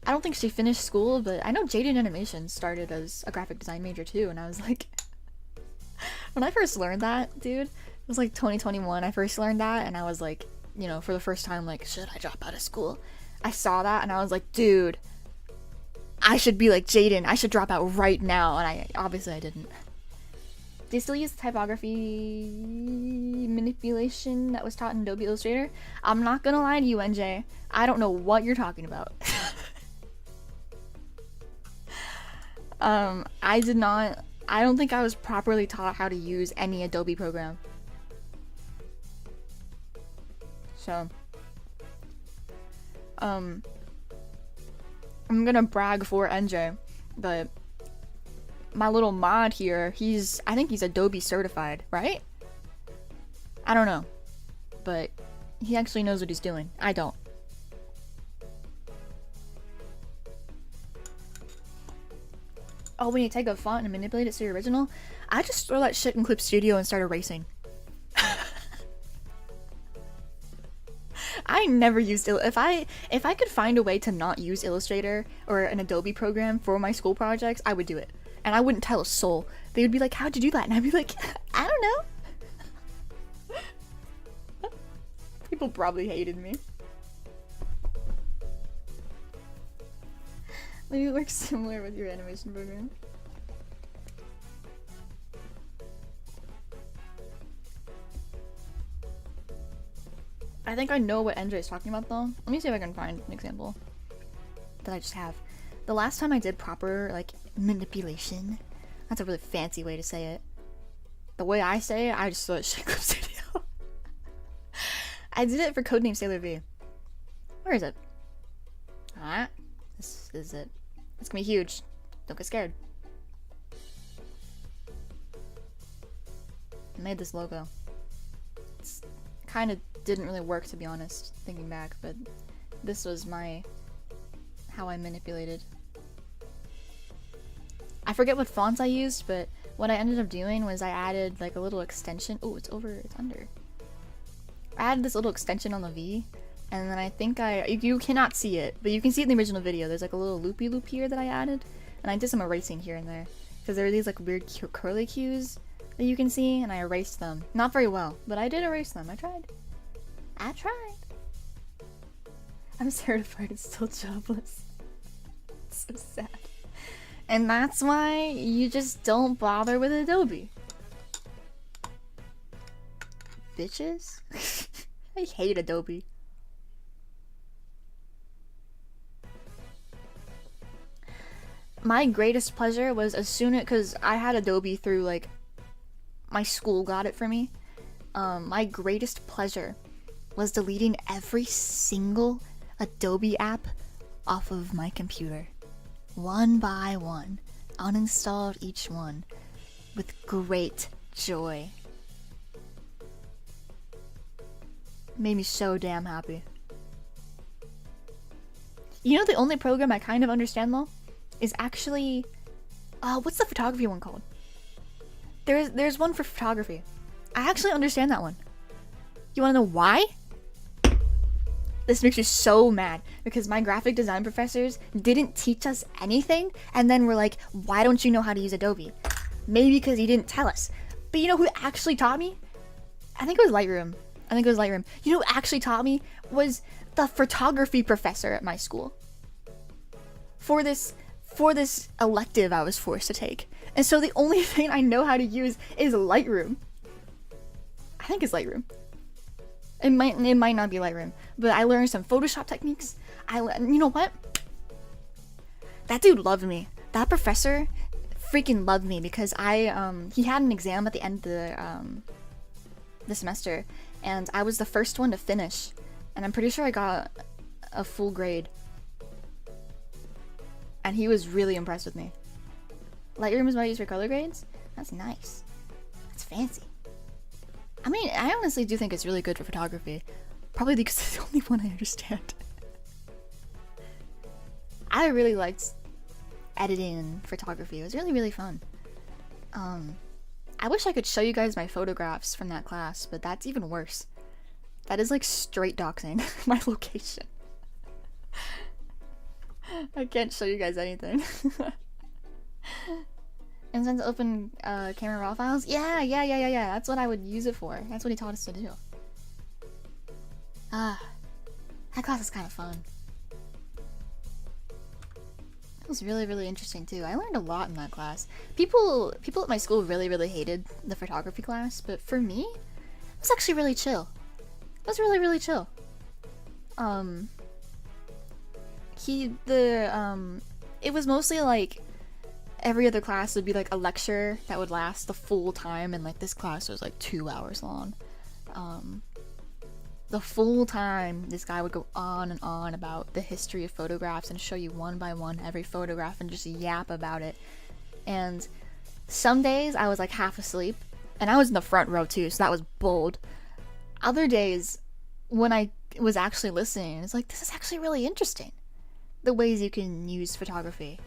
don't think she finished school, but I know Jaden Animation started as a graphic design major too, and I was like, when I first learned that, dude, it was like 2021, I first learned that, and I was like, you know, for the first time, like, should I drop out of school? I saw that, and I was like, dude, I should be like Jaden, I should drop out right now, and obviously I didn't. They still use typography manipulation that was taught in Adobe Illustrator? I'm not gonna lie to you, NJ, I don't know what you're talking about. I don't think I was properly taught how to use any Adobe program. So, I'm gonna brag for NJ, but my little mod here, I think he's Adobe certified, right? I don't know, but he actually knows what he's doing. I don't. Oh, when you take a font and manipulate it to your original, I just throw that shit in Clip Studio and start erasing. I never used if I could find a way to not use Illustrator or an Adobe program for my school projects, I would do it. And I wouldn't tell a soul. They would be like, how'd you do that? And I'd be like, I don't know. People probably hated me. Maybe it works similar with your animation program. I think I know what NJ is talking about though. Let me see if I can find an example that I just have. The last time I did proper like manipulation, that's a really fancy way to say it. The way I say it, I just throw it shit Clip Studio. I did it for Codename Sailor V. Where is it? Alright. This is it. It's gonna be huge. Don't get scared. I made this logo. It's kind of didn't really work, to be honest, thinking back, but this was how I manipulated. I forget what fonts I used, but what I ended up doing was I added like a little extension. Oh, it's under. I added this little extension on the V, and then I think you cannot see it, but you can see it in the original video. There's like a little loopy loop here that I added, and I did some erasing here and there, because there are these like weird curly cues that you can see, and I erased them. Not very well, but I did erase them. I tried. I'm certified, it's still jobless. It's so sad. And that's why you just don't bother with Adobe. Bitches? I hate Adobe. My greatest pleasure was because I had Adobe through like, my school got it for me. My greatest pleasure was deleting every single Adobe app off of my computer. One by one. Uninstalled each one. With great joy. Made me so damn happy. You know the only program I kind of understand though? Is actually... what's the photography one called? There's one for photography. I actually understand that one. You wanna know why? This makes me so mad because my graphic design professors didn't teach us anything, and then we're like, why don't you know how to use Adobe? Maybe because he didn't tell us. But you know who actually taught me? I think it was Lightroom. You know who actually taught me was the photography professor at my school. For this elective I was forced to take. And so the only thing I know how to use is Lightroom. I think it's Lightroom. It might not be Lightroom, but I learned some Photoshop techniques. You know what? That dude loved me. That professor freaking loved me because he had an exam at the end of the semester, and I was the first one to finish, and I'm pretty sure I got a full grade. And he was really impressed with me. Lightroom is what I use for color grades? That's nice. That's fancy. I mean, I honestly do think it's really good for photography. Probably because it's the only one I understand. I really liked editing photography. It was really, really fun. I wish I could show you guys my photographs from that class, but that's even worse. That is like straight doxing my location. I can't show you guys anything. And since open camera raw files, yeah. That's what I would use it for. That's what he taught us to do. That class is kind of fun. It was really, really interesting too. I learned a lot in that class. People at my school really, really hated the photography class, but for me, it was actually really chill. It was really, really chill. It was mostly like every other class would be like a lecture that would last the full time, and like this class was like 2 hours long. The full time, this guy would go on and on about the history of photographs and show you one by one every photograph and just yap about it. And some days I was like half asleep, and I was in the front row too, so that was bold. Other days, when I was actually listening, it's like, this is actually really interesting. The ways you can use photography.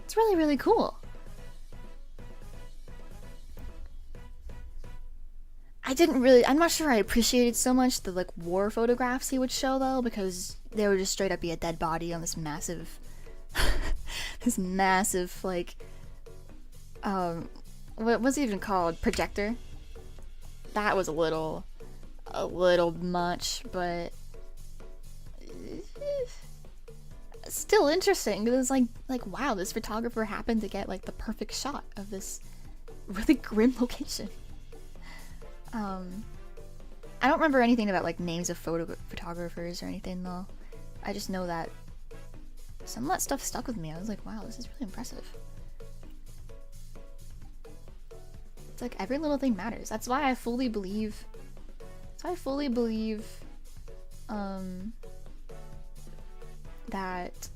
It's really, really cool. I'm not sure I appreciated so much the like war photographs he would show though, because they would just straight up be a dead body on this massive like what was it even called, projector. That was a little much, but still interesting. It was like wow, this photographer happened to get like the perfect shot of this really grim location. I don't remember anything about like names of photographers or anything though. I just know that some of that stuff stuck with me. I was like, wow, this is really impressive. It's like every little thing matters. That's why I fully believe that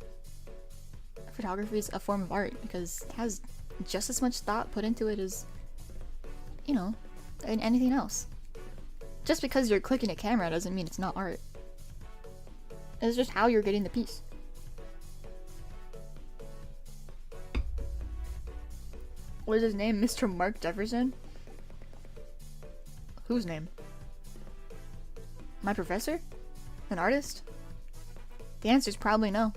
photography is a form of art, because it has just as much thought put into it as, you know, in anything else. Just because you're clicking a camera doesn't mean it's not art. It's just how you're getting the piece. What is his name? Mr. Mark Jefferson? Whose name? My professor? An artist? The answer is probably no.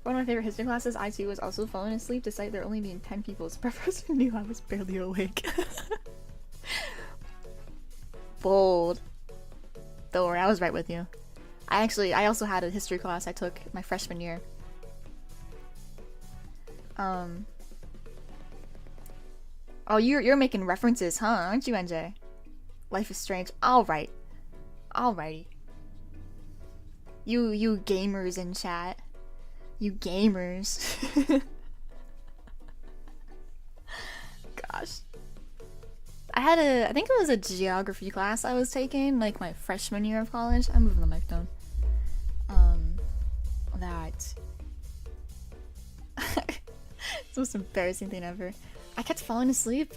One of my favorite history classes, I too was also falling asleep despite there only being 10 people, so the professor knew I was barely awake. Bold. Don't worry, I was right with you. I also had a history class I took my freshman year. Oh, you're making references, huh? Aren't you, NJ? Life is Strange. Alright. Alrighty. You gamers in chat. You gamers. Gosh. I think it was a geography class I was taking, like my freshman year of college. I'm moving the mic down. It's the most embarrassing thing ever. I kept falling asleep,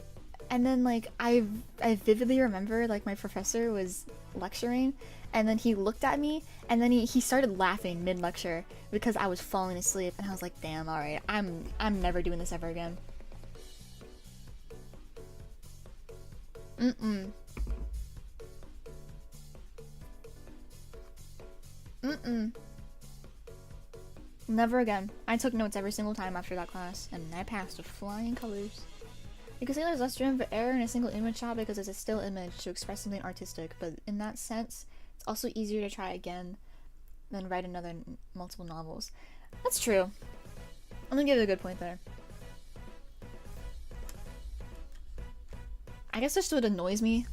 and then like I vividly remember like my professor was lecturing, and then he looked at me, and then he started laughing mid-lecture because I was falling asleep, and I was like, damn, alright, I'm never doing this ever again. Never again. I took notes every single time after that class, and I passed with flying colors. You could say there's less room for error in a single image shot because it's a still image to express something artistic, but in that sense, it's also easier to try again than write another multiple novels. That's true. I'm gonna give you a good point there. I guess just what annoys me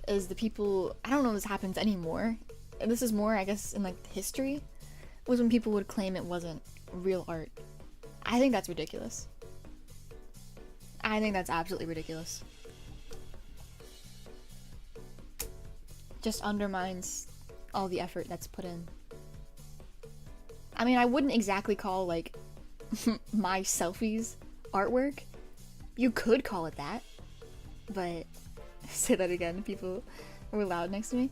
is the people, I don't know if this happens anymore, and this is more, I guess, in like history, was when people would claim it wasn't real art. I think that's ridiculous. I think that's absolutely ridiculous. Just undermines all the effort that's put in. I mean, I wouldn't exactly call like my selfies artwork. You could call it that. but say that again. People were loud next to me.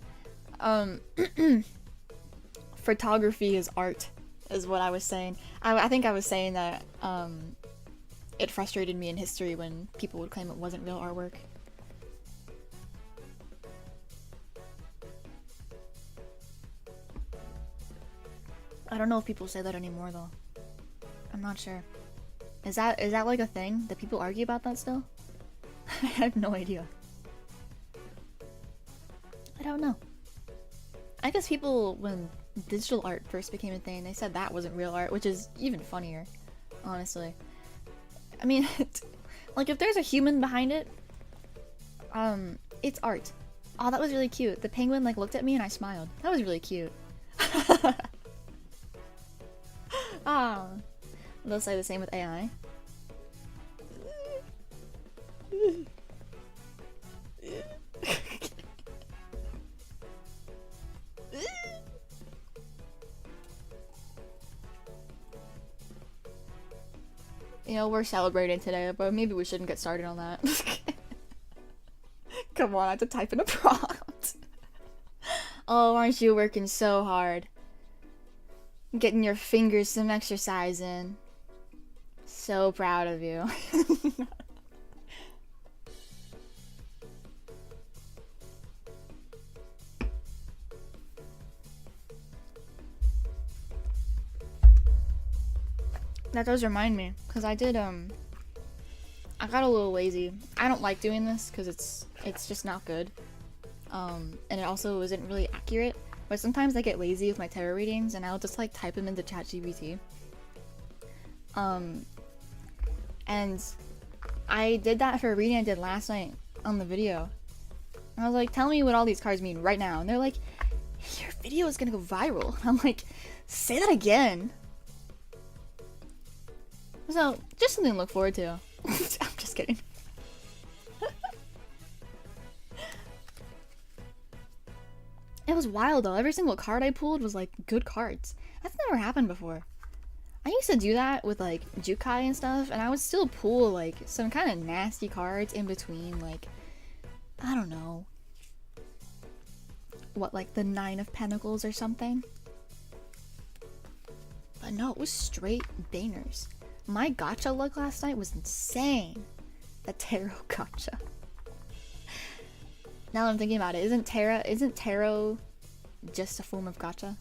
Photography is art, is what I was saying. I think I was saying that it frustrated me in history when people would claim it wasn't real artwork. I don't know if people say that anymore though. I'm not sure. Is that like a thing? Do people argue about that still? I have no idea. I don't know. I guess people, when digital art first became a thing, they said that wasn't real art, which is even funnier, honestly. I mean, like, if there's a human behind it, it's art. Oh, that was really cute. The penguin, like, looked at me and I smiled. That was really cute. Ah, they'll say the same with AI. You know, we're celebrating today, but maybe we shouldn't get started on that. Come on, I have to type in a prompt. Oh, aren't you working so hard? Getting your fingers some exercise in. So proud of you. That does remind me, because I did, I got a little lazy. I don't like doing this, because it's just not good. And it also isn't really accurate. But sometimes I get lazy with my tarot readings, and I'll just, like, type them into ChatGPT. And I did that for a reading I did last night on the video. And I was like, tell me what all these cards mean right now. And they're like, your video is gonna go viral. I'm like, say that again. So, just something to look forward to. I'm just kidding. It was wild though. Every single card I pulled was like good cards. That's never happened before. I used to do that with like Jukai and stuff, and I would still pull like some kind of nasty cards in between, like, I don't know. What, like the 9 of Pentacles or something? But no, it was straight bangers. My gacha luck last night was insane. The tarot gacha. Now that I'm thinking about it, isn't tarot just a form of gacha?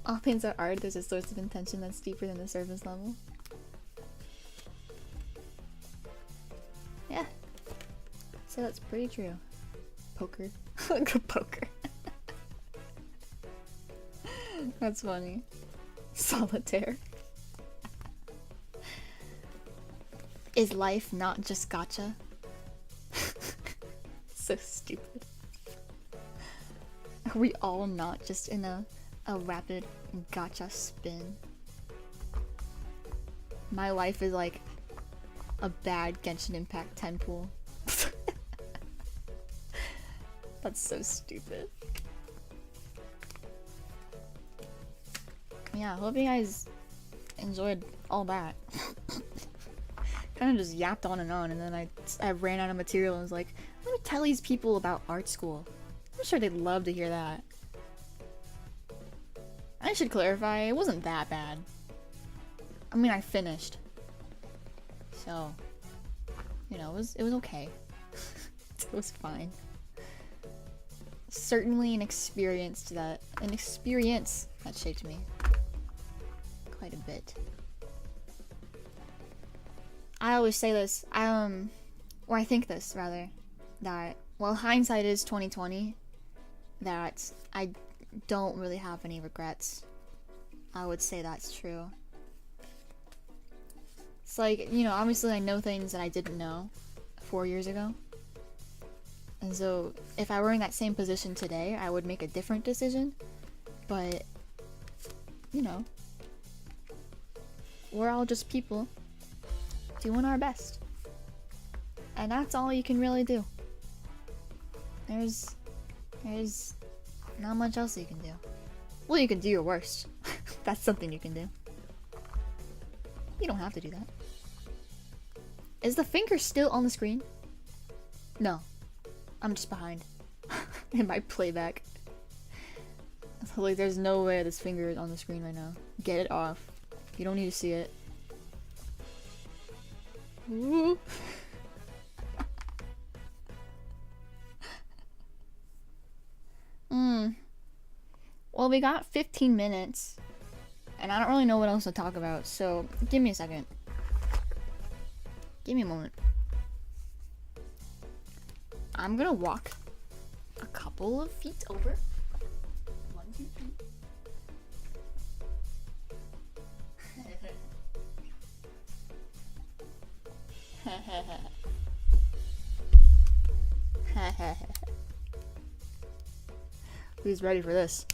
All things are art, there's a source of intention that's deeper than the surface level. Yeah. So that's pretty true. Poker. Poker. That's funny. Solitaire. Is life not just gacha? So stupid. Are we all not just in a rapid gacha spin? My life is like a bad Genshin Impact 10 pool. That's so stupid. Yeah, hope you guys enjoyed all that. Kind of just yapped on, and then I ran out of material and was like, let me tell these people about art school. I'm sure they'd love to hear that. I should clarify, it wasn't that bad. I mean, I finished. So, you know, it was okay. It was fine. Certainly an experience that shaped me quite a bit. I always say this, or I think this rather, that while hindsight is 20/20, that I don't really have any regrets. I would say that's true. It's like, you know, obviously I know things that I didn't know 4 years ago. And so if I were in that same position today, I would make a different decision. But, you know, we're all just people doing our best. And that's all you can really do. There's not much else you can do. Well, you can do your worst. That's something you can do. You don't have to do that. Is the finger still on the screen? No. I'm just behind. In my playback. Like, there's no way this finger is on the screen right now. Get it off. You don't need to see it. Ooh. Well, we got 15 minutes. And I don't really know what else to talk about, so give me a second. Give me a moment. I'm gonna walk a couple of feet over. 1, 2, 3. Who's ready for this?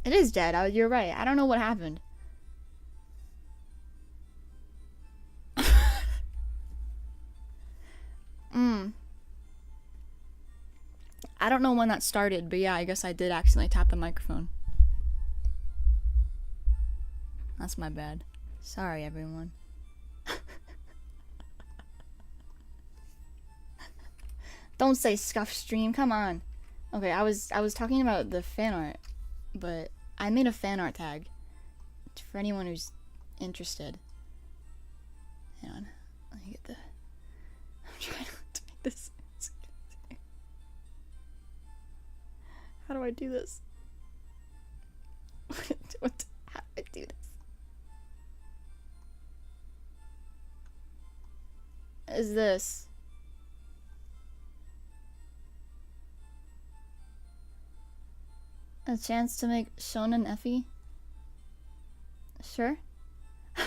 It is dead. You're right. I don't know what happened. I don't know when that started, but yeah, I guess I did accidentally tap the microphone. That's my bad. Sorry, everyone. Don't say scuff stream. Come on. Okay, I was talking about the fan art, but I made a fan art tag for anyone who's interested. Hang on. Let me get the. I'm trying to make this. How do I do this? How do I do this? Is this a chance to make Shonen Effie? Sure. Do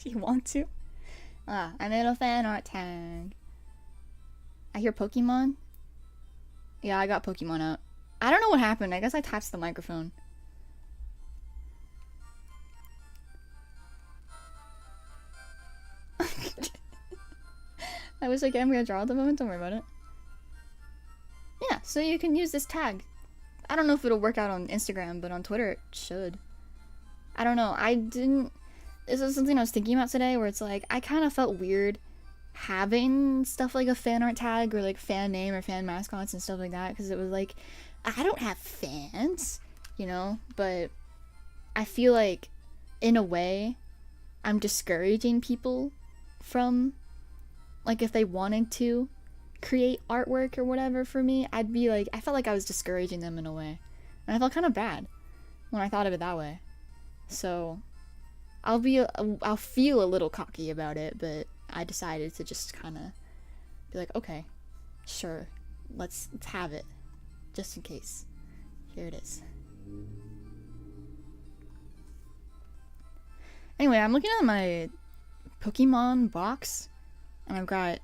you want to? I made a fan art tag. I hear Pokemon. Yeah, I got Pokemon out. I don't know what happened. I guess I tapped the microphone. I was like, I'm gonna draw at the moment. Don't worry about it. Yeah, so you can use this tag. I don't know if it'll work out on Instagram, but on Twitter it should. I don't know. This is something I was thinking about today, where it's like, I kind of felt weird having stuff like a fan art tag or like fan name or fan mascots and stuff like that, because it was like, I don't have fans, you know, but I feel like in a way I'm discouraging people from, like, if they wanted to create artwork or whatever for me, I'd be like, I felt like I was discouraging them in a way, and I felt kind of bad. when I thought of it that way. So I'll feel a little cocky about it, but I decided to just kind of be like, okay, sure, let's have it, just in case. Here it is. Anyway, I'm looking at my Pokemon box, and I'm gonna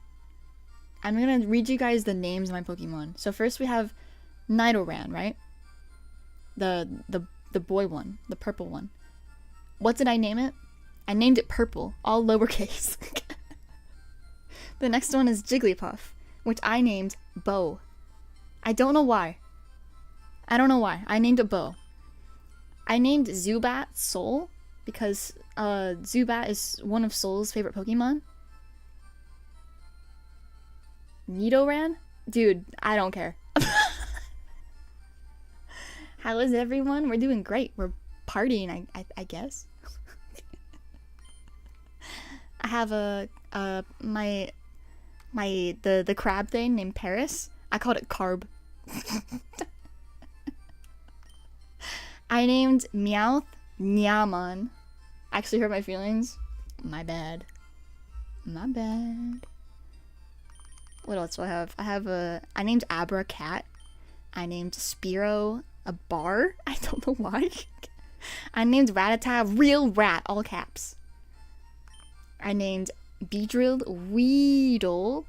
read you guys the names of my Pokemon. So first we have Nidoran, right? The boy one, the purple one. What did I name it? I named it Purple, all lowercase. The next one is Jigglypuff, which I named Bo. I don't know why. I named it Bo. I named Zubat Soul because Zubat is one of Soul's favorite Pokemon. Nidoran? Dude, I don't care. How is everyone? We're doing great. We're partying, I guess. I have the crab thing named Paris. I called it Carb. I named Meowth Nyaman. Actually hurt my feelings. My bad. What else do I have? I named Abra Cat. I named Spiro a bar. I don't know why. I named Rattata Real Rat, all caps. I named Beedrill Weedle.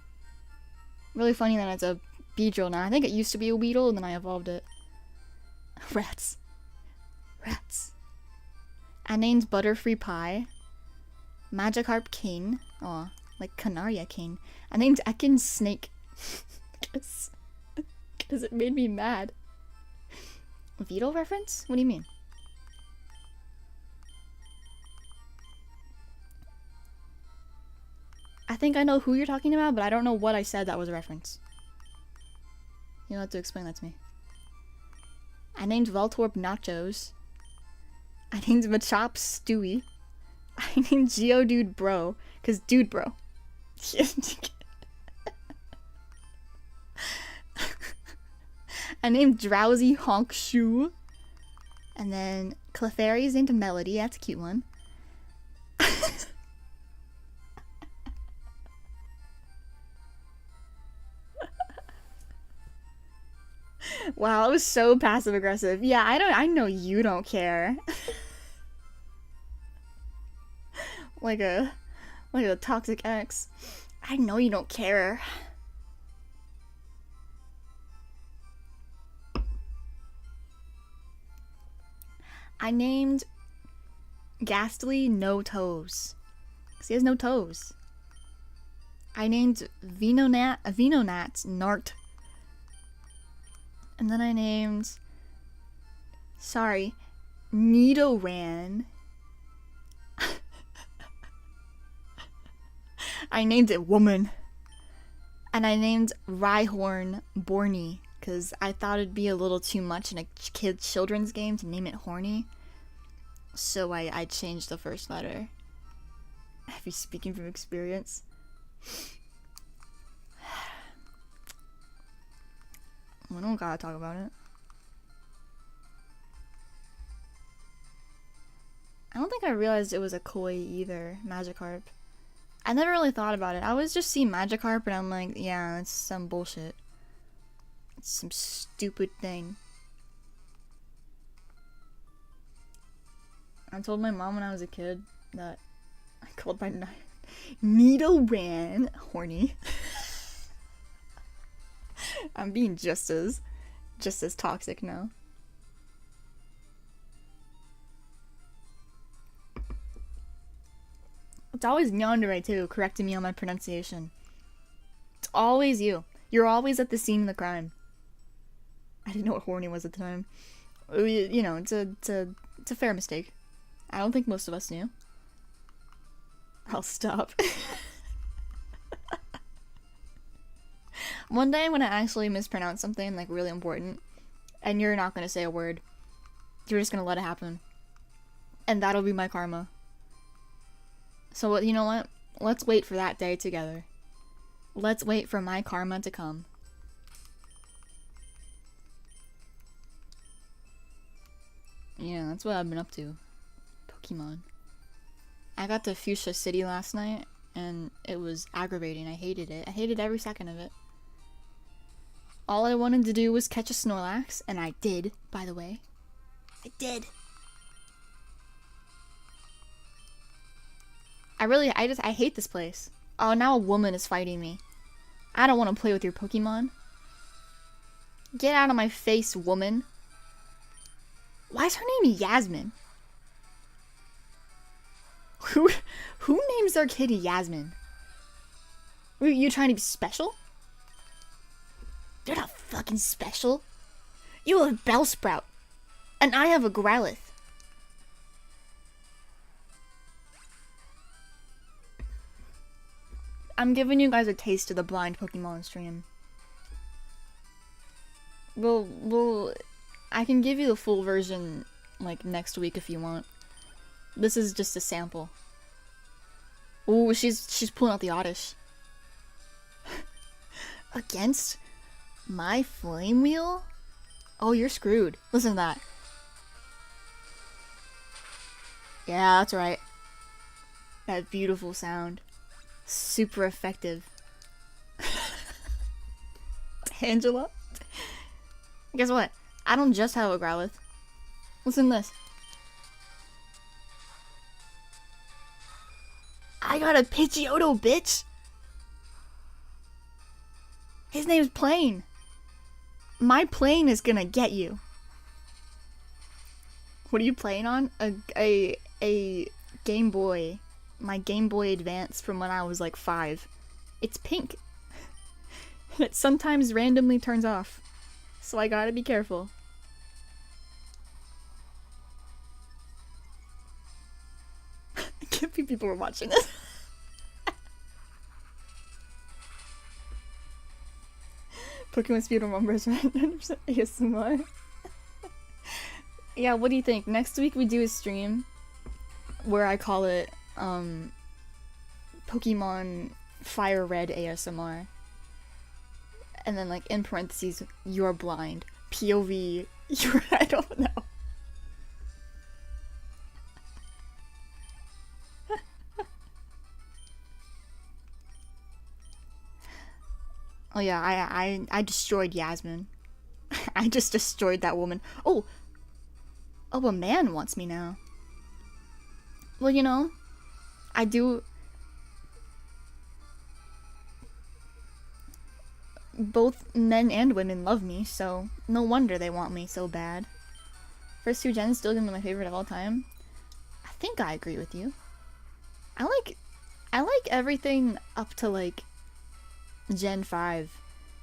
Really funny that it's a Beedrill now. I think it used to be a Weedle and then I evolved it. Rats. I named Butterfree Pie. Magikarp King. Aw, like Canaria King. I named Ekin Snake. Because it made me mad. Beetle reference? What do you mean? I think I know who you're talking about, but I don't know what I said that was a reference. You'll have to explain that to me. I named Voltorb Nachos. I named Machop Stewie. I named Geodude Bro, because dude bro. I named Drowsy Honk Shoe. And then Clefairy's named Melody, that's a cute one. Wow, it was so passive aggressive. Yeah, I know you don't care. like a toxic ex. I know you don't care. I named Ghastly No Toes. 'Cause he has no toes. I named Venonat Nart. And then I named Nidoran. I named it Woman. And I named Rhyhorn Borny, because I thought it'd be a little too much in a children's game to name it Horny. So I changed the first letter. Have you speaking from experience? We don't gotta talk about it. I don't think I realized it was a koi either, Magikarp. I never really thought about it. I always just see Magikarp and I'm like, yeah, it's some bullshit. It's some stupid thing. I told my mom when I was a kid that I called my Nidoran Horny. I'm being just as toxic now. It's always Yandere too, correcting me on my pronunciation. It's always you. You're always at the scene of the crime. I didn't know what horny was at the time. You know, it's a fair mistake. I don't think most of us knew. I'll stop. One day I'm gonna actually mispronounce something like really important, and you're not gonna say a word. You're just gonna let it happen. And that'll be my karma. So you know what? Let's wait for that day together. Let's wait for my karma to come. Yeah, that's what I've been up to. Pokemon. I got to Fuchsia City last night, and it was aggravating. I hated it. I hated every second of it. All I wanted to do was catch a Snorlax, and I did, by the way. I did. I hate this place. Oh, now a woman is fighting me. I don't want to play with your Pokemon. Get out of my face, woman. Why is her name Yasmin? Who names their kid Yasmin? Were you trying to be special? You're not fucking special. You have a Bellsprout. And I have a Growlithe. I'm giving you guys a taste of the blind Pokemon stream. Well, I can give you the full version, like, next week if you want. This is just a sample. Ooh, she's pulling out the Oddish. Against my Flame Wheel? Oh, you're screwed. Listen to that. Yeah, that's right. That beautiful sound. Super effective. Angela? Guess what? I don't just have a Growlithe. Listen to this. I got a Pidgeotto, bitch! His name's Plane. My plane is gonna get you. What are you playing on? A Game Boy. My Game Boy Advance from when I was like 5. It's pink. It sometimes randomly turns off. So I gotta be careful. I can't believe people are watching this. Pokemon Speed remembers 100% ASMR. Yeah, what do you think? Next week we do a stream where I call it Pokemon Fire Red ASMR. And then, like, in parentheses, you're blind. POV, I don't know. Oh yeah, I destroyed Yasmin. I just destroyed that woman. Oh, a man wants me now. Well, you know, I do. Both men and women love me, so no wonder they want me so bad. First 2 gens still gonna be my favorite of all time. I think I agree with you. I like everything up to like Gen 5,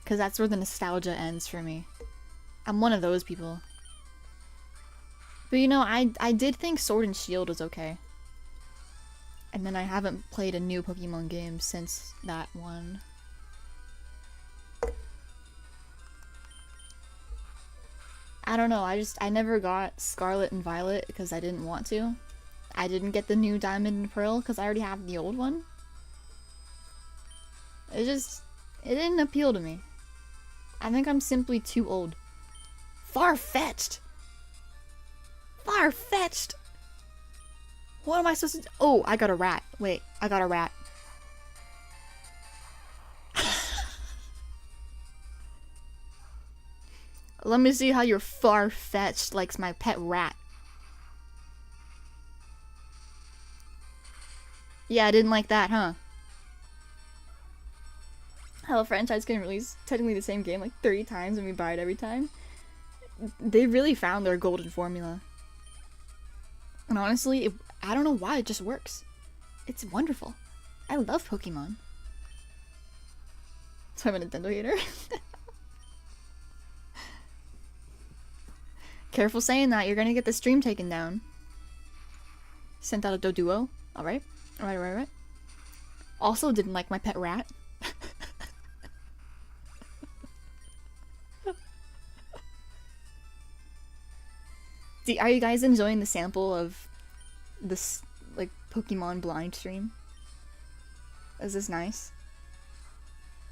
because that's where the nostalgia ends for me. I'm one of those people. But you know, I did think Sword and Shield was okay. And then I haven't played a new Pokemon game since that one. I don't know, I never got Scarlet and Violet because I didn't want to. I didn't get the new Diamond and Pearl because I already have the old one. It didn't appeal to me. I think I'm simply too old. Far-fetched! Far-fetched! What am I supposed to do? Oh, I got a rat. Wait, I got a rat. Let me see how your far-fetched likes my pet rat. Yeah, I didn't like that, huh? How a franchise can release technically the same game like 30 times and we buy it every time. They really found their golden formula. And honestly, I don't know why, it just works. It's wonderful. I love Pokemon. So I'm a Nintendo hater. Careful saying that, you're gonna get the stream taken down. Sent out a Doduo. Alright. Alright. Also didn't like my pet rat. Are you guys enjoying the sample of this, like, Pokemon blind stream? Is this nice?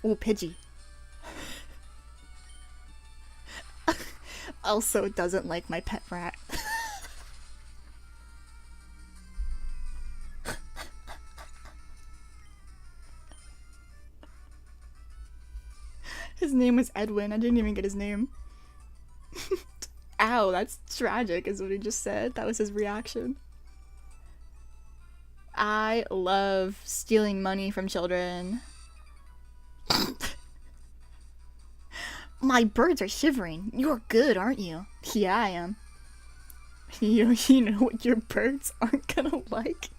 Ooh, Pidgey. Also doesn't like my pet rat. His name was Edwin. I didn't even get his name. Ow, that's tragic, is what he just said. That was his reaction. I love stealing money from children. My birds are shivering. You're good, aren't you? Yeah, I am. You know what your birds aren't gonna like?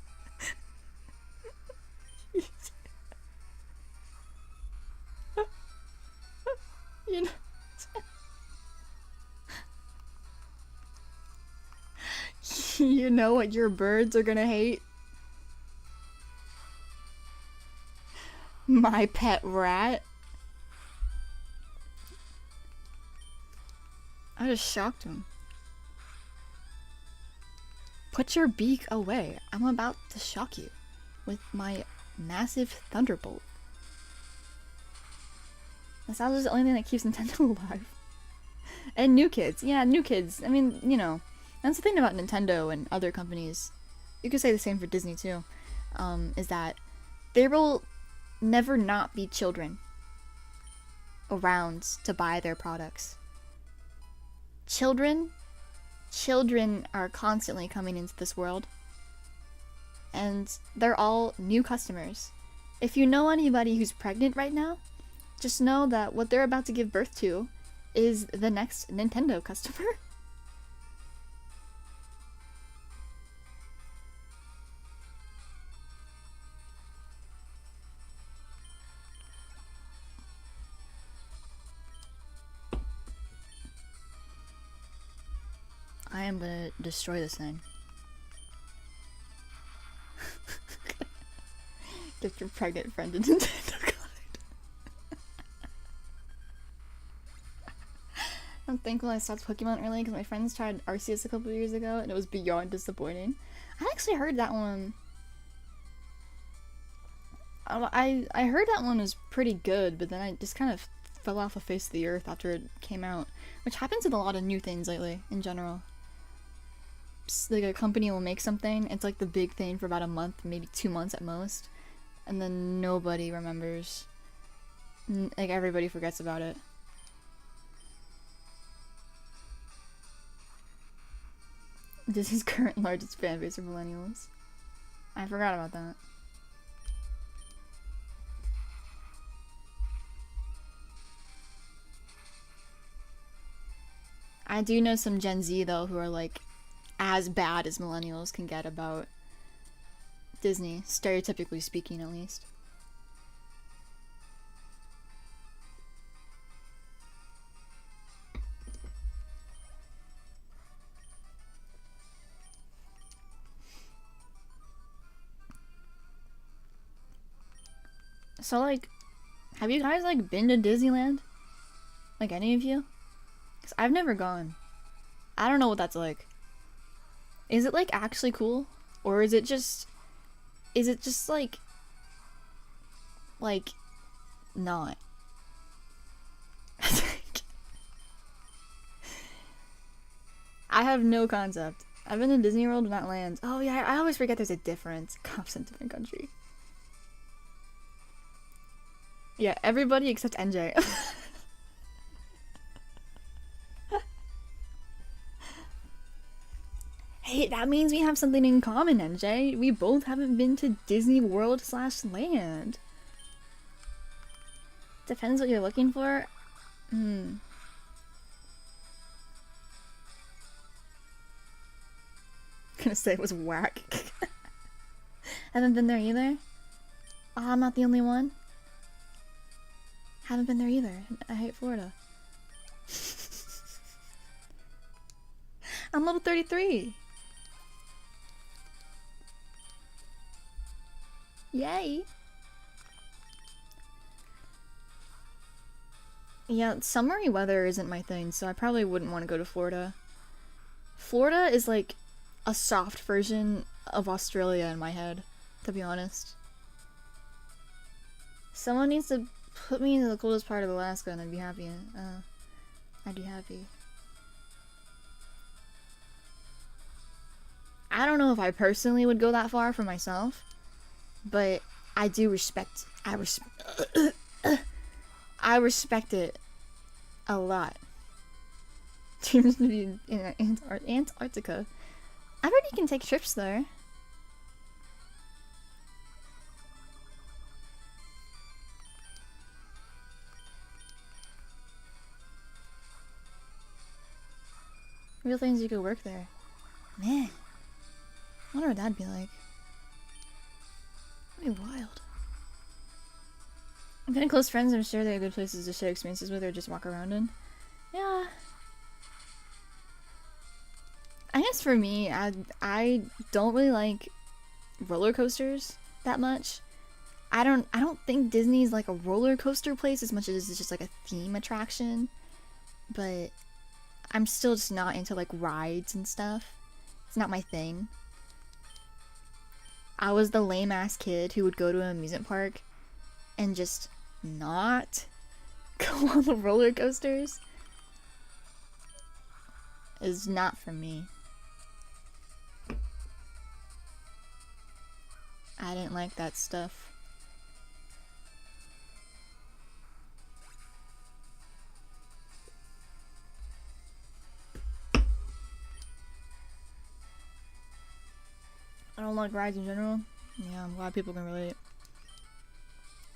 You know. You know what your birds are gonna hate? My pet rat. I just shocked him. Put your beak away. I'm about to shock you with my massive thunderbolt. That sounds like the only thing that keeps Nintendo alive. And new kids. Yeah, new kids. I mean, you know, that's the thing about Nintendo and other companies. You could say the same for Disney too. Is that there will never not be children around to buy their products. Children are constantly coming into this world. And they're all new customers. If you know anybody who's pregnant right now, just know that what they're about to give birth to is the next Nintendo customer. I am gonna destroy this thing. Get your pregnant friend a Nintendo card. I'm thankful I stopped Pokemon early because my friends tried Arceus a couple years ago and it was beyond disappointing. I actually heard that one. I heard that one was pretty good, but then I just kind of fell off the face of the earth after it came out, which happens with a lot of new things lately in general. Like a company will make something, it's like the big thing for about a month, maybe 2 months at most, and then nobody remembers. Like everybody forgets about it. Disney's current largest fan base are millennials. I forgot about that. I do know some Gen Z though who are like as bad as millennials can get about Disney, stereotypically speaking at least. So like, have you guys like been to Disneyland? Like any of you? 'Cause I've never gone. I don't know what that's like. Is it like actually cool? Or is it just like not? I have no concept. I've been to Disney World and not land. Oh yeah, I always forget there's a difference. Cops in different country. Yeah, everybody except NJ. Hey, that means we have something in common, NJ. We both haven't been to Disney World / land. Depends what you're looking for. Gonna say it was whack. Haven't been there either? Oh, I'm not the only one. Haven't been there either. I hate Florida. I'm level 33. Yay. Yeah, summery weather isn't my thing, so I probably wouldn't want to go to Florida. Florida is like a soft version of Australia in my head, to be honest. Someone needs to put me into the coldest part of Alaska and I'd be happy. I'd be happy. I don't know if I personally would go that far for myself, but I do respect. I respect it a lot. Dreams to be in Antarctica. I heard you can take trips there. Real things you could work there. Man. I wonder what that'd be like. That'd be wild. I'm getting close friends, I'm sure they're good places to share experiences with or just walk around in. Yeah. I guess for me, I don't really like roller coasters that much. I don't think Disney's like a roller coaster place as much as it's just like a theme attraction. But I'm still just not into like rides and stuff. It's not my thing. I was the lame ass kid who would go to an amusement park and just not go on the roller coasters. It's not for me. I didn't like that stuff. I don't like rides in general. Yeah, I'm glad people can relate.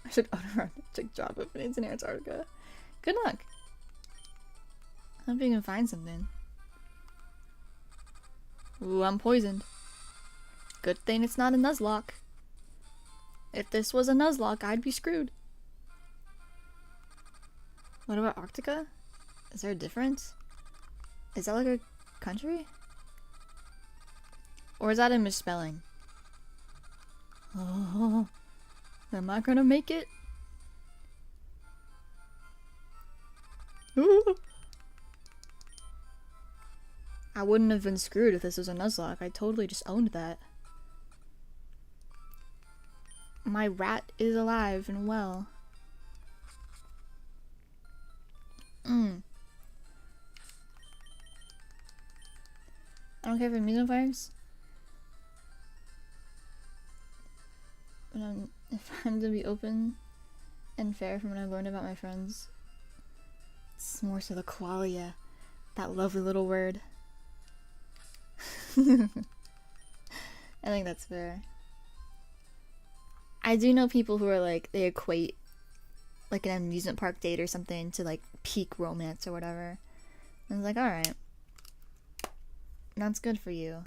I should own a romantic job openings in Antarctica. Good luck. I hope you can find something. Ooh, I'm poisoned. Good thing it's not a Nuzlocke. If this was a Nuzlocke, I'd be screwed. What about Arctica? Is there a difference? Is that like a country? Or is that a misspelling? Oh, am I gonna make it? Ooh. I wouldn't have been screwed if this was a Nuzlocke. I totally just owned that. My rat is alive and well. I don't care for amusement parks. But if I'm to be open and fair from what I've learned about my friends, it's more so the qualia. That lovely little word. I think that's fair. I do know people who are like, they equate like an amusement park date or something to like peak romance or whatever. And it's like, alright. That's good for you.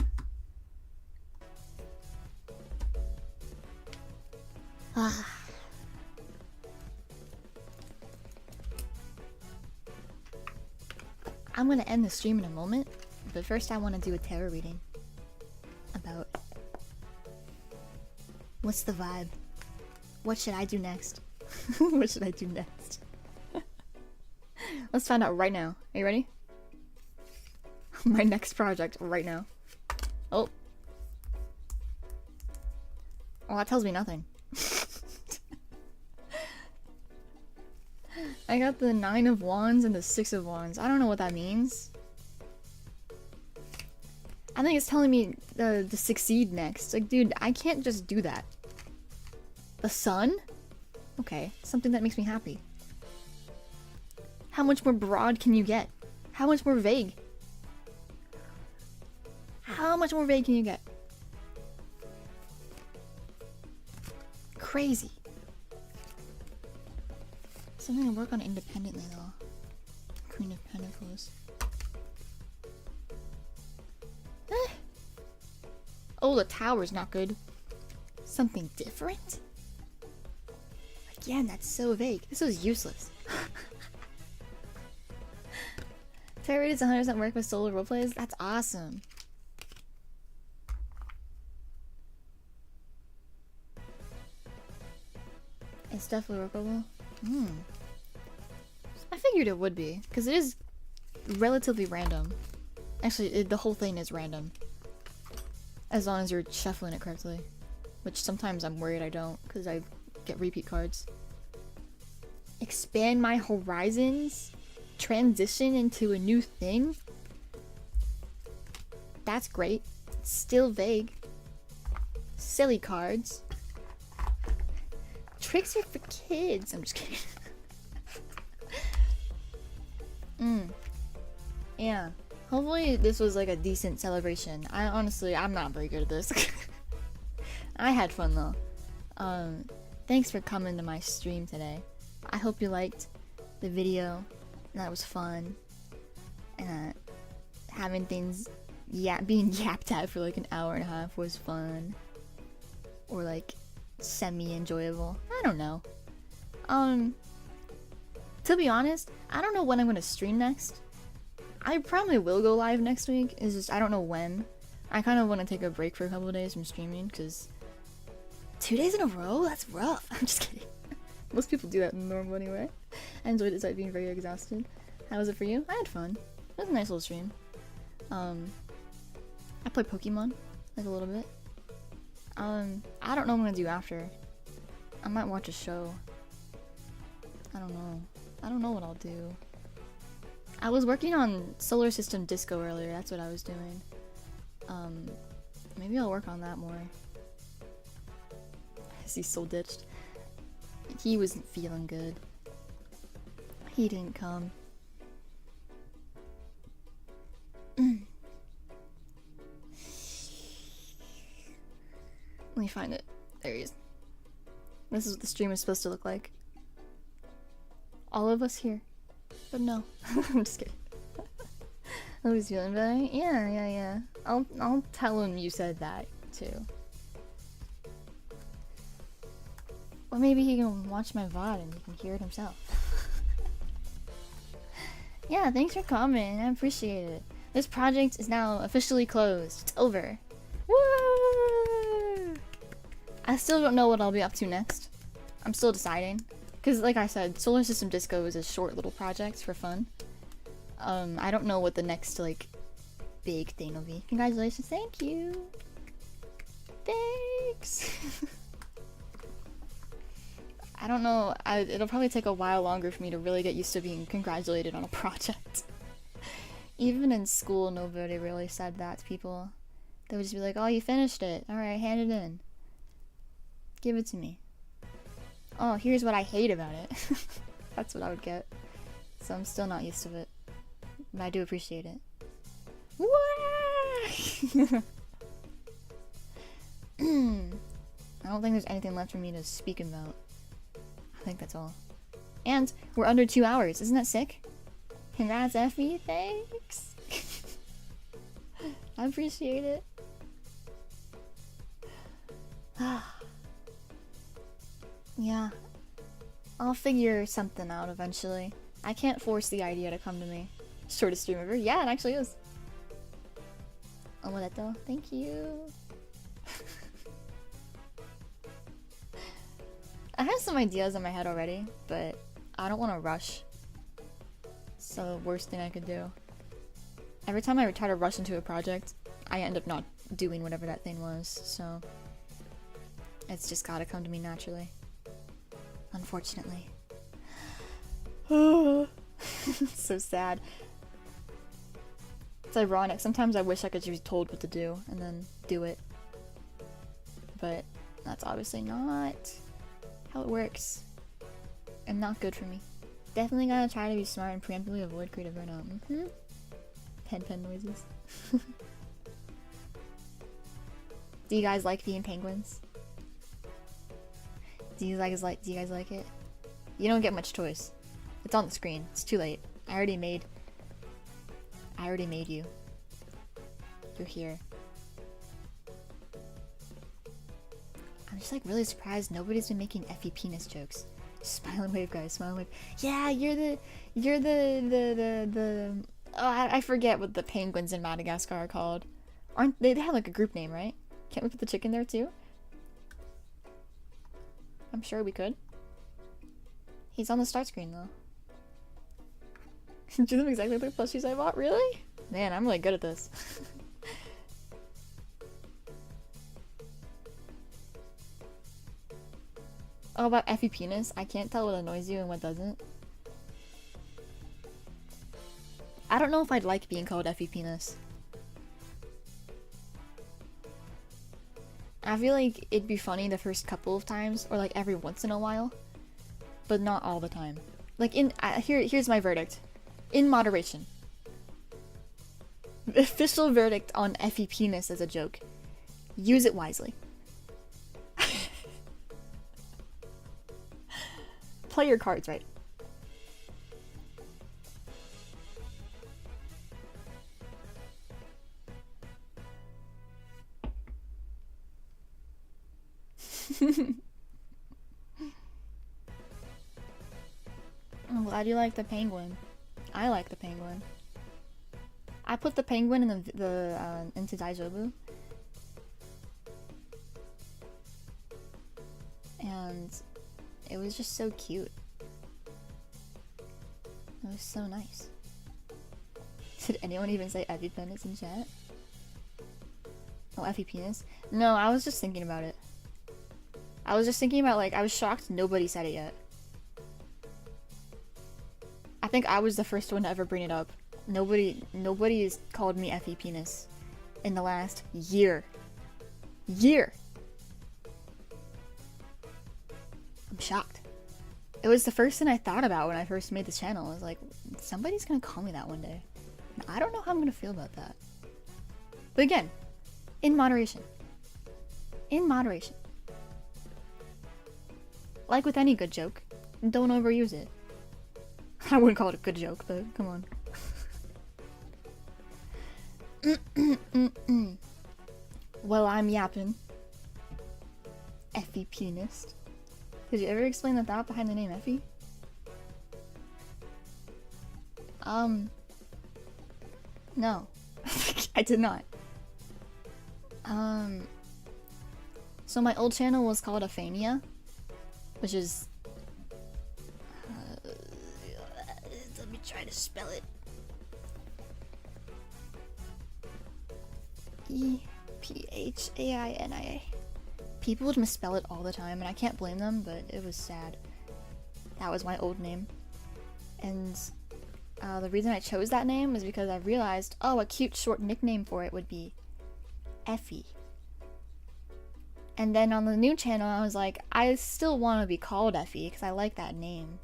I'm gonna end the stream in a moment, but first I want to do a tarot reading about what's the vibe. What should I do next? What should I do next? Let's find out right now. Are you ready? My next project right now. Oh. Well, that tells me nothing. I got the 9 of Wands and the 6 of Wands. I don't know what that means. I think it's telling me to succeed next. Like, dude, I can't just do that. The sun? Okay, something that makes me happy. How much more broad can you get? How much more vague? How much more vague can you get? Crazy. Something to work on independently though. Queen of Pentacles. Oh, the tower's not good. Something different? Again, that's so vague. This was useless. Tarot does 100% work with solo roleplays? That's awesome. It's definitely workable. I figured it would be, because it is relatively random. Actually, the whole thing is random. As long as you're shuffling it correctly. Which sometimes I'm worried I don't, because I get repeat cards. Expand my horizons? Transition into a new thing? That's great. Still vague. Silly cards. Tricks are for kids. I'm just kidding. Yeah. Hopefully this was like a decent celebration. I'm not very good at this. I had fun though. Thanks for coming to my stream today. I hope you liked the video. That was fun. And having things being yapped at for like an hour and a half was fun. Or like semi-enjoyable. I don't know. To be honest, I don't know when I'm gonna stream next. I probably will go live next week. It's just I don't know when. I kind of want to take a break for a couple of days from streaming because 2 days in a row? That's rough. I'm just kidding. Most people do that normal anyway. I enjoyed it despite being very exhausted. How was it for you? I had fun. It was a nice little stream. I played Pokemon like a little bit. I don't know what I'm gonna do after. I might watch a show. I don't know. I don't know what I'll do. I was working on Solar System Disco earlier. That's what I was doing. Maybe I'll work on that more. I see Soul ditched. He wasn't feeling good. He didn't come. Let me find it. There he is. This is what the stream is supposed to look like. All of us here. But no. I'm just kidding. Oh, he's feeling better? Yeah. I'll tell him you said that, too. Or maybe he can watch my VOD and he can hear it himself. Yeah, thanks for coming. I appreciate it. This project is now officially closed. It's over. Woo! I still don't know what I'll be up to next. I'm still deciding. Because, like I said, Solar System Disco is a short little project for fun. I don't know what the next, like, big thing will be. Congratulations. Thank you. Thanks. I don't know. It'll probably take a while longer for me to really get used to being congratulated on a project. Even in school, nobody really said that to people. They would just be like, oh, you finished it. Alright, hand it in. Give it to me. Oh, here's what I hate about it. That's what I would get. So I'm still not used to it. But I do appreciate it. I don't think there's anything left for me to speak about. I think that's all. And we're under 2 hours. Isn't that sick? Congrats, Effie. Thanks. I appreciate it. Yeah. I'll figure something out eventually. I can't force the idea to come to me. Shortest stream ever? Yeah, it actually is. Omoleto. Thank you. I have some ideas in my head already, but I don't want to rush. It's the worst thing I could do. Every time I try to rush into a project, I end up not doing whatever that thing was, so it's just gotta come to me naturally. Unfortunately. It's so sad. It's ironic. Sometimes I wish I could just be told what to do and then do it. But that's obviously not how it works. And not good for me. Definitely gotta try to be smart and preemptively avoid creative burnout. Pen noises. Do you guys like being penguins? Do you guys like it? You don't get much choice. It's on the screen. It's too late. I already made you. You're here. I'm just like really surprised nobody's been making Effie penis jokes. Smile and wave, guys. Smile and wave. Yeah, you're the oh, I forget what the penguins in Madagascar are called. Aren't they have like a group name, right? Can't we put the chicken there too? I'm sure we could. He's on the start screen though. Do them exactly like the plushies I bought? Really? Man, I'm really good at this. Oh, about Effie penis? I can't tell what annoys you and what doesn't. I don't know if I'd like being called Effie penis. I feel like it'd be funny the first couple of times, or like every once in a while, but not all the time. Like here's my verdict. In moderation. Official verdict on ephiepeness as a joke. Use it wisely. Play your cards right. I'm glad you like the penguin. I like the penguin. I put the penguin in into DAIJOUBU. And it was just so cute. It was so nice. Did anyone even say ephiepen in chat? Oh, ephiepenus? No, I was just thinking about it. I was just thinking about, like, I was shocked nobody said it yet. I think I was the first one to ever bring it up. Nobody has called me ephiepenus in the last year. I'm shocked. It was the first thing I thought about when I first made this channel. I was like, somebody's gonna call me that one day. I don't know how I'm gonna feel about that. But again, in moderation. In moderation. Like with any good joke, don't overuse it. I wouldn't call it a good joke, but come on. Well, I'm yapping. Ephiepenist. Did you ever explain the thought behind the name Effie? No. I did not. So my old channel was called Ephania, which is... let me try to spell it. E-P-H-A-I-N-I-A. People would misspell it all the time, and I can't blame them, but it was sad. That was my old name. And the reason I chose that name was because I realized, oh, a cute short nickname for it would be Effie. And then on the new channel, I was like, I still want to be called Effie, because I like that name.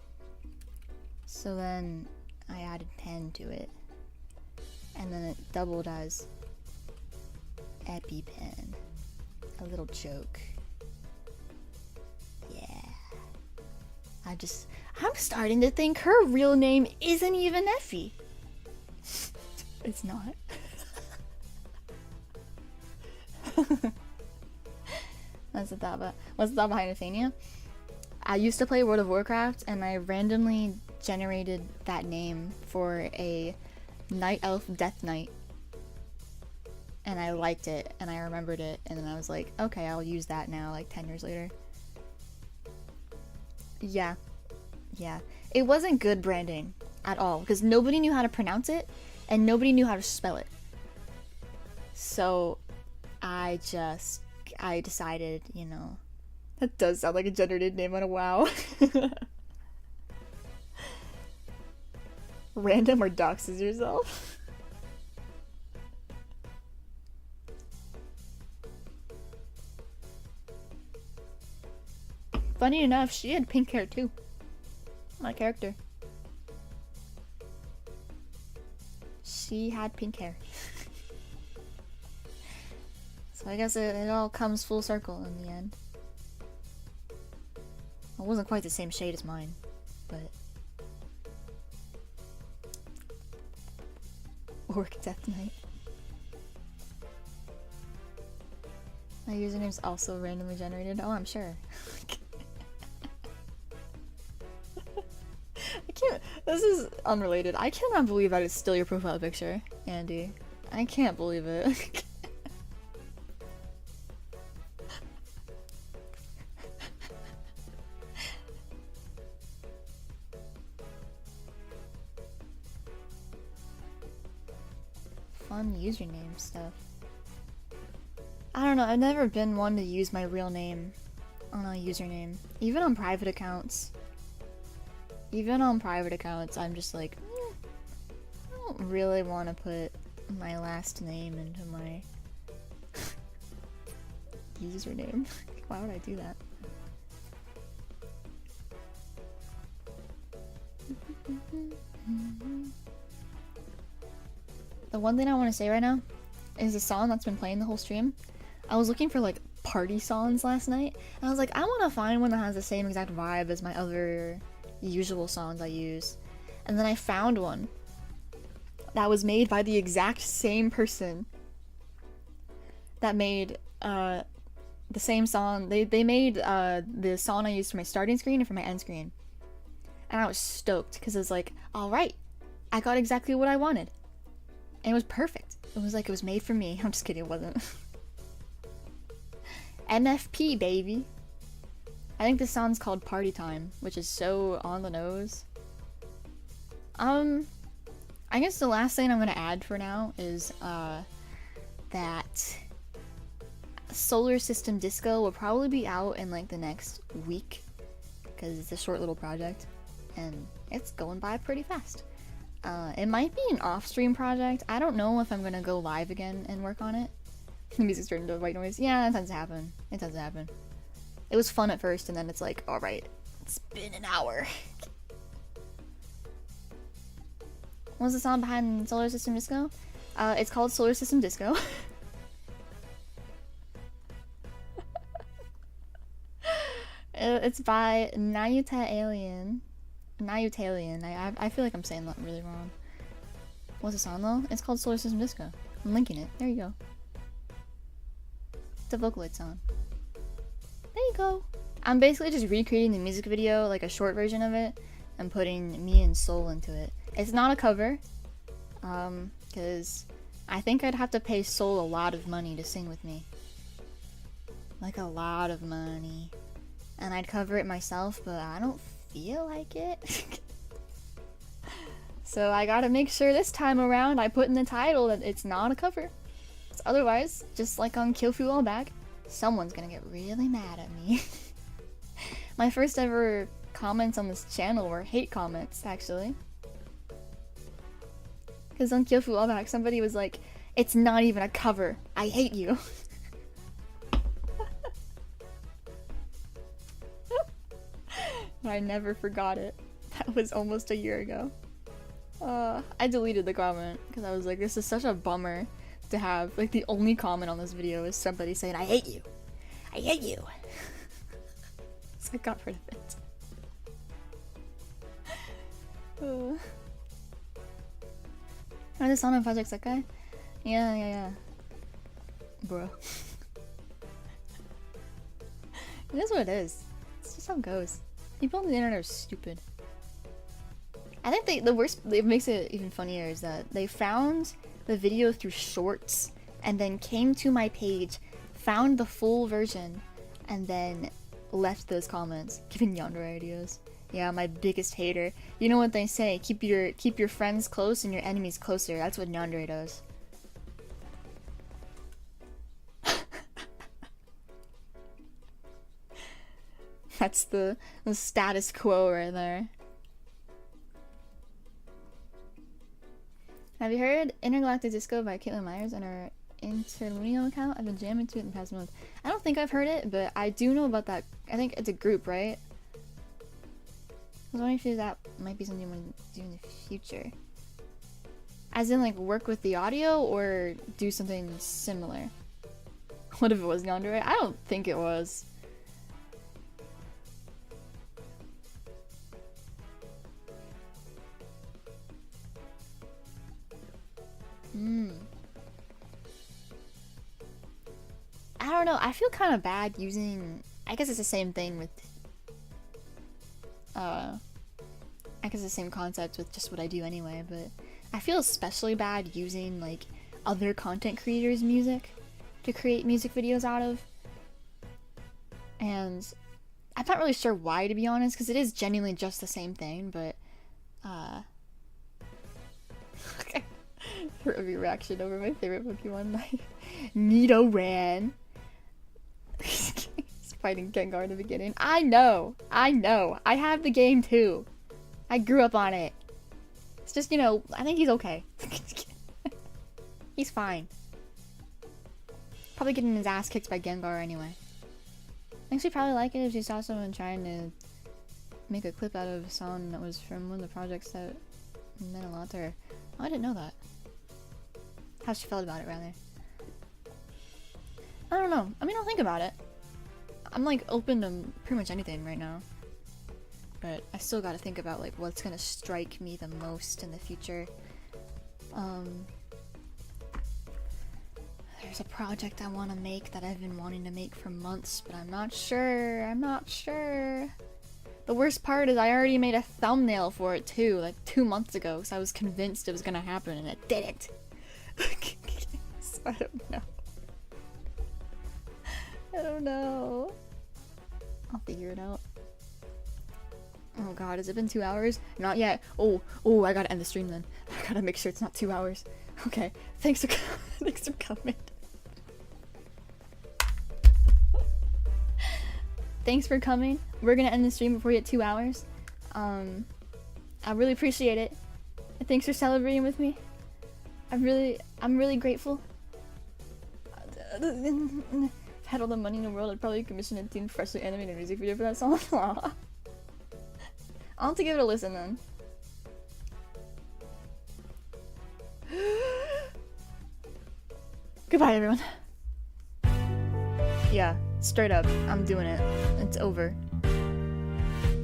So then I added pen to it. And then it doubled as ephiepen. A little joke. Yeah. I'm starting to think her real name isn't even Effie. It's not. What's the thought behind Ephania? I used to play World of Warcraft, and I randomly generated that name for a Night Elf Death Knight. And I liked it, and I remembered it, and then I was like, okay, I'll use that now, like 10 years later. Yeah. It wasn't good branding at all, because nobody knew how to pronounce it, and nobody knew how to spell it. So, I decided, you know, that does sound like a generated name on a WoW. Random or doxes yourself? Funny enough, she had pink hair too. My character. She had pink hair. So I guess it all comes full circle in the end. It wasn't quite the same shade as mine, but... Orc Death Knight. My username's also randomly generated. Oh, I'm sure. This is unrelated. I cannot believe that it's still your profile picture, Andy. I can't believe it. Fun username stuff. I don't know, I've never been one to use my real name on a username. Even on private accounts. I'm just like, I don't really want to put my last name into my username. Why would I do that? the one thing I want to say right now is a song that's been playing the whole stream. I was looking for like party songs last night, and I was like, I want to find one that has the same exact vibe as my other usual songs I use. And then I found one that was made by the exact same person that made the same song. They made the song I used for my starting screen and for my end screen. And I was stoked because it was like, alright, I got exactly what I wanted. And it was perfect. It was like it was made for me. I'm just kidding, it wasn't. NFP, baby. I think this song's called Party Time, which is so on the nose. I guess the last thing I'm gonna add for now is that Solar System Disco will probably be out in like the next week because it's a short little project and it's going by pretty fast. It might be an off-stream project. I don't know if I'm gonna go live again and work on it. The music's turned into white noise. Yeah, that tends to happen. It tends to happen. It was fun at first, and then it's like, alright, it's been an hour. What's the song behind Solar System Disco? It's called Solar System Disco. It's by Nayutalian. I feel like I'm saying that really wrong. What's the song though? It's called Solar System Disco. I'm linking it. There you go. It's a Vocaloid song. There you go. I'm basically just recreating the music video, like a short version of it, and putting me and Soul into it. It's not a cover, because I think I'd have to pay Soul a lot of money to sing with me. Like a lot of money. And I'd cover it myself, but I don't feel like it. So I gotta make sure this time around I put in the title that it's not a cover. Otherwise, just like on Kyofu All Back, someone's gonna get really mad at me. My first ever comments on this channel were hate comments, actually. Because on Kyofu All Back, somebody was like, it's not even a cover. I hate you. I never forgot it. That was almost a year ago. I deleted the comment because I was like, this is such a bummer to have. Like, the only comment on this video is somebody saying, I hate you. I hate you. So I got rid of it. Are this on Project Sekai? Yeah. Bro. It is what it is. It's just how it goes. People on the internet are stupid. I think the worst, it makes it even funnier, is that they found the video through shorts and then came to my page, found the full version, and then left those comments, giving yandere ideas. Yeah, my biggest hater. You know what they say, keep your friends close and your enemies closer. That's what yandere does. That's the status quo right there. Have you heard Intergalactic Disco by Caitlin Myers on her Interlunio account? I've been jamming to it in the past month. I don't think I've heard it, but I do know about that. I think it's a group, right? I was wondering if that might be something you want to do in the future. As in, like, work with the audio or do something similar? What if it was yandere? I don't think it was. I don't know, I feel kind of bad using, I guess it's the same thing with, I guess it's the same concept with just what I do anyway, but I feel especially bad using, like, other content creators' music to create music videos out of. And I'm not really sure why, to be honest, because it is genuinely just the same thing, but, Review reaction over my favorite Pokemon, like Nidoran. He's fighting Gengar in the beginning. I know. I have the game too. I grew up on it. It's just, you know, I think he's okay. He's fine. Probably getting his ass kicked by Gengar anyway. I think she'd probably like it if she saw someone trying to make a clip out of a song that was from one of the projects that meant a lot to her. Oh, I didn't know that. how she felt about it, rather. I don't know. I mean, I'll think about it. I'm like open to pretty much anything right now. But I still gotta think about like what's gonna strike me the most in the future. There's a project I want to make that I've been wanting to make for months, but I'm not sure. I'm not sure. The worst part is I already made a thumbnail for it too, like 2 months ago, because I was convinced it was gonna happen and it didn't. So I don't know. I don't know. I'll figure it out. Oh god, has it been 2 hours? Not yet. Oh, I gotta end the stream then. I gotta make sure it's not 2 hours. Okay, thanks for coming. Thanks for coming. We're gonna end the stream before we hit 2 hours. I really appreciate it. And thanks for celebrating with me. I'm really grateful. If I had all the money in the world, I'd probably commission a teen freshly animated music video for that song. I'll have to give it a listen then. Goodbye, everyone. Yeah, straight up, I'm doing it. It's over.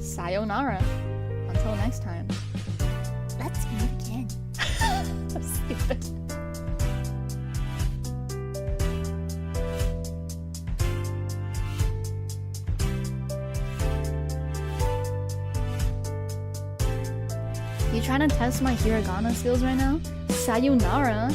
Sayonara. Until next time. Let's meet again. I'm stupid. You trying to test my hiragana skills right now? Sayonara.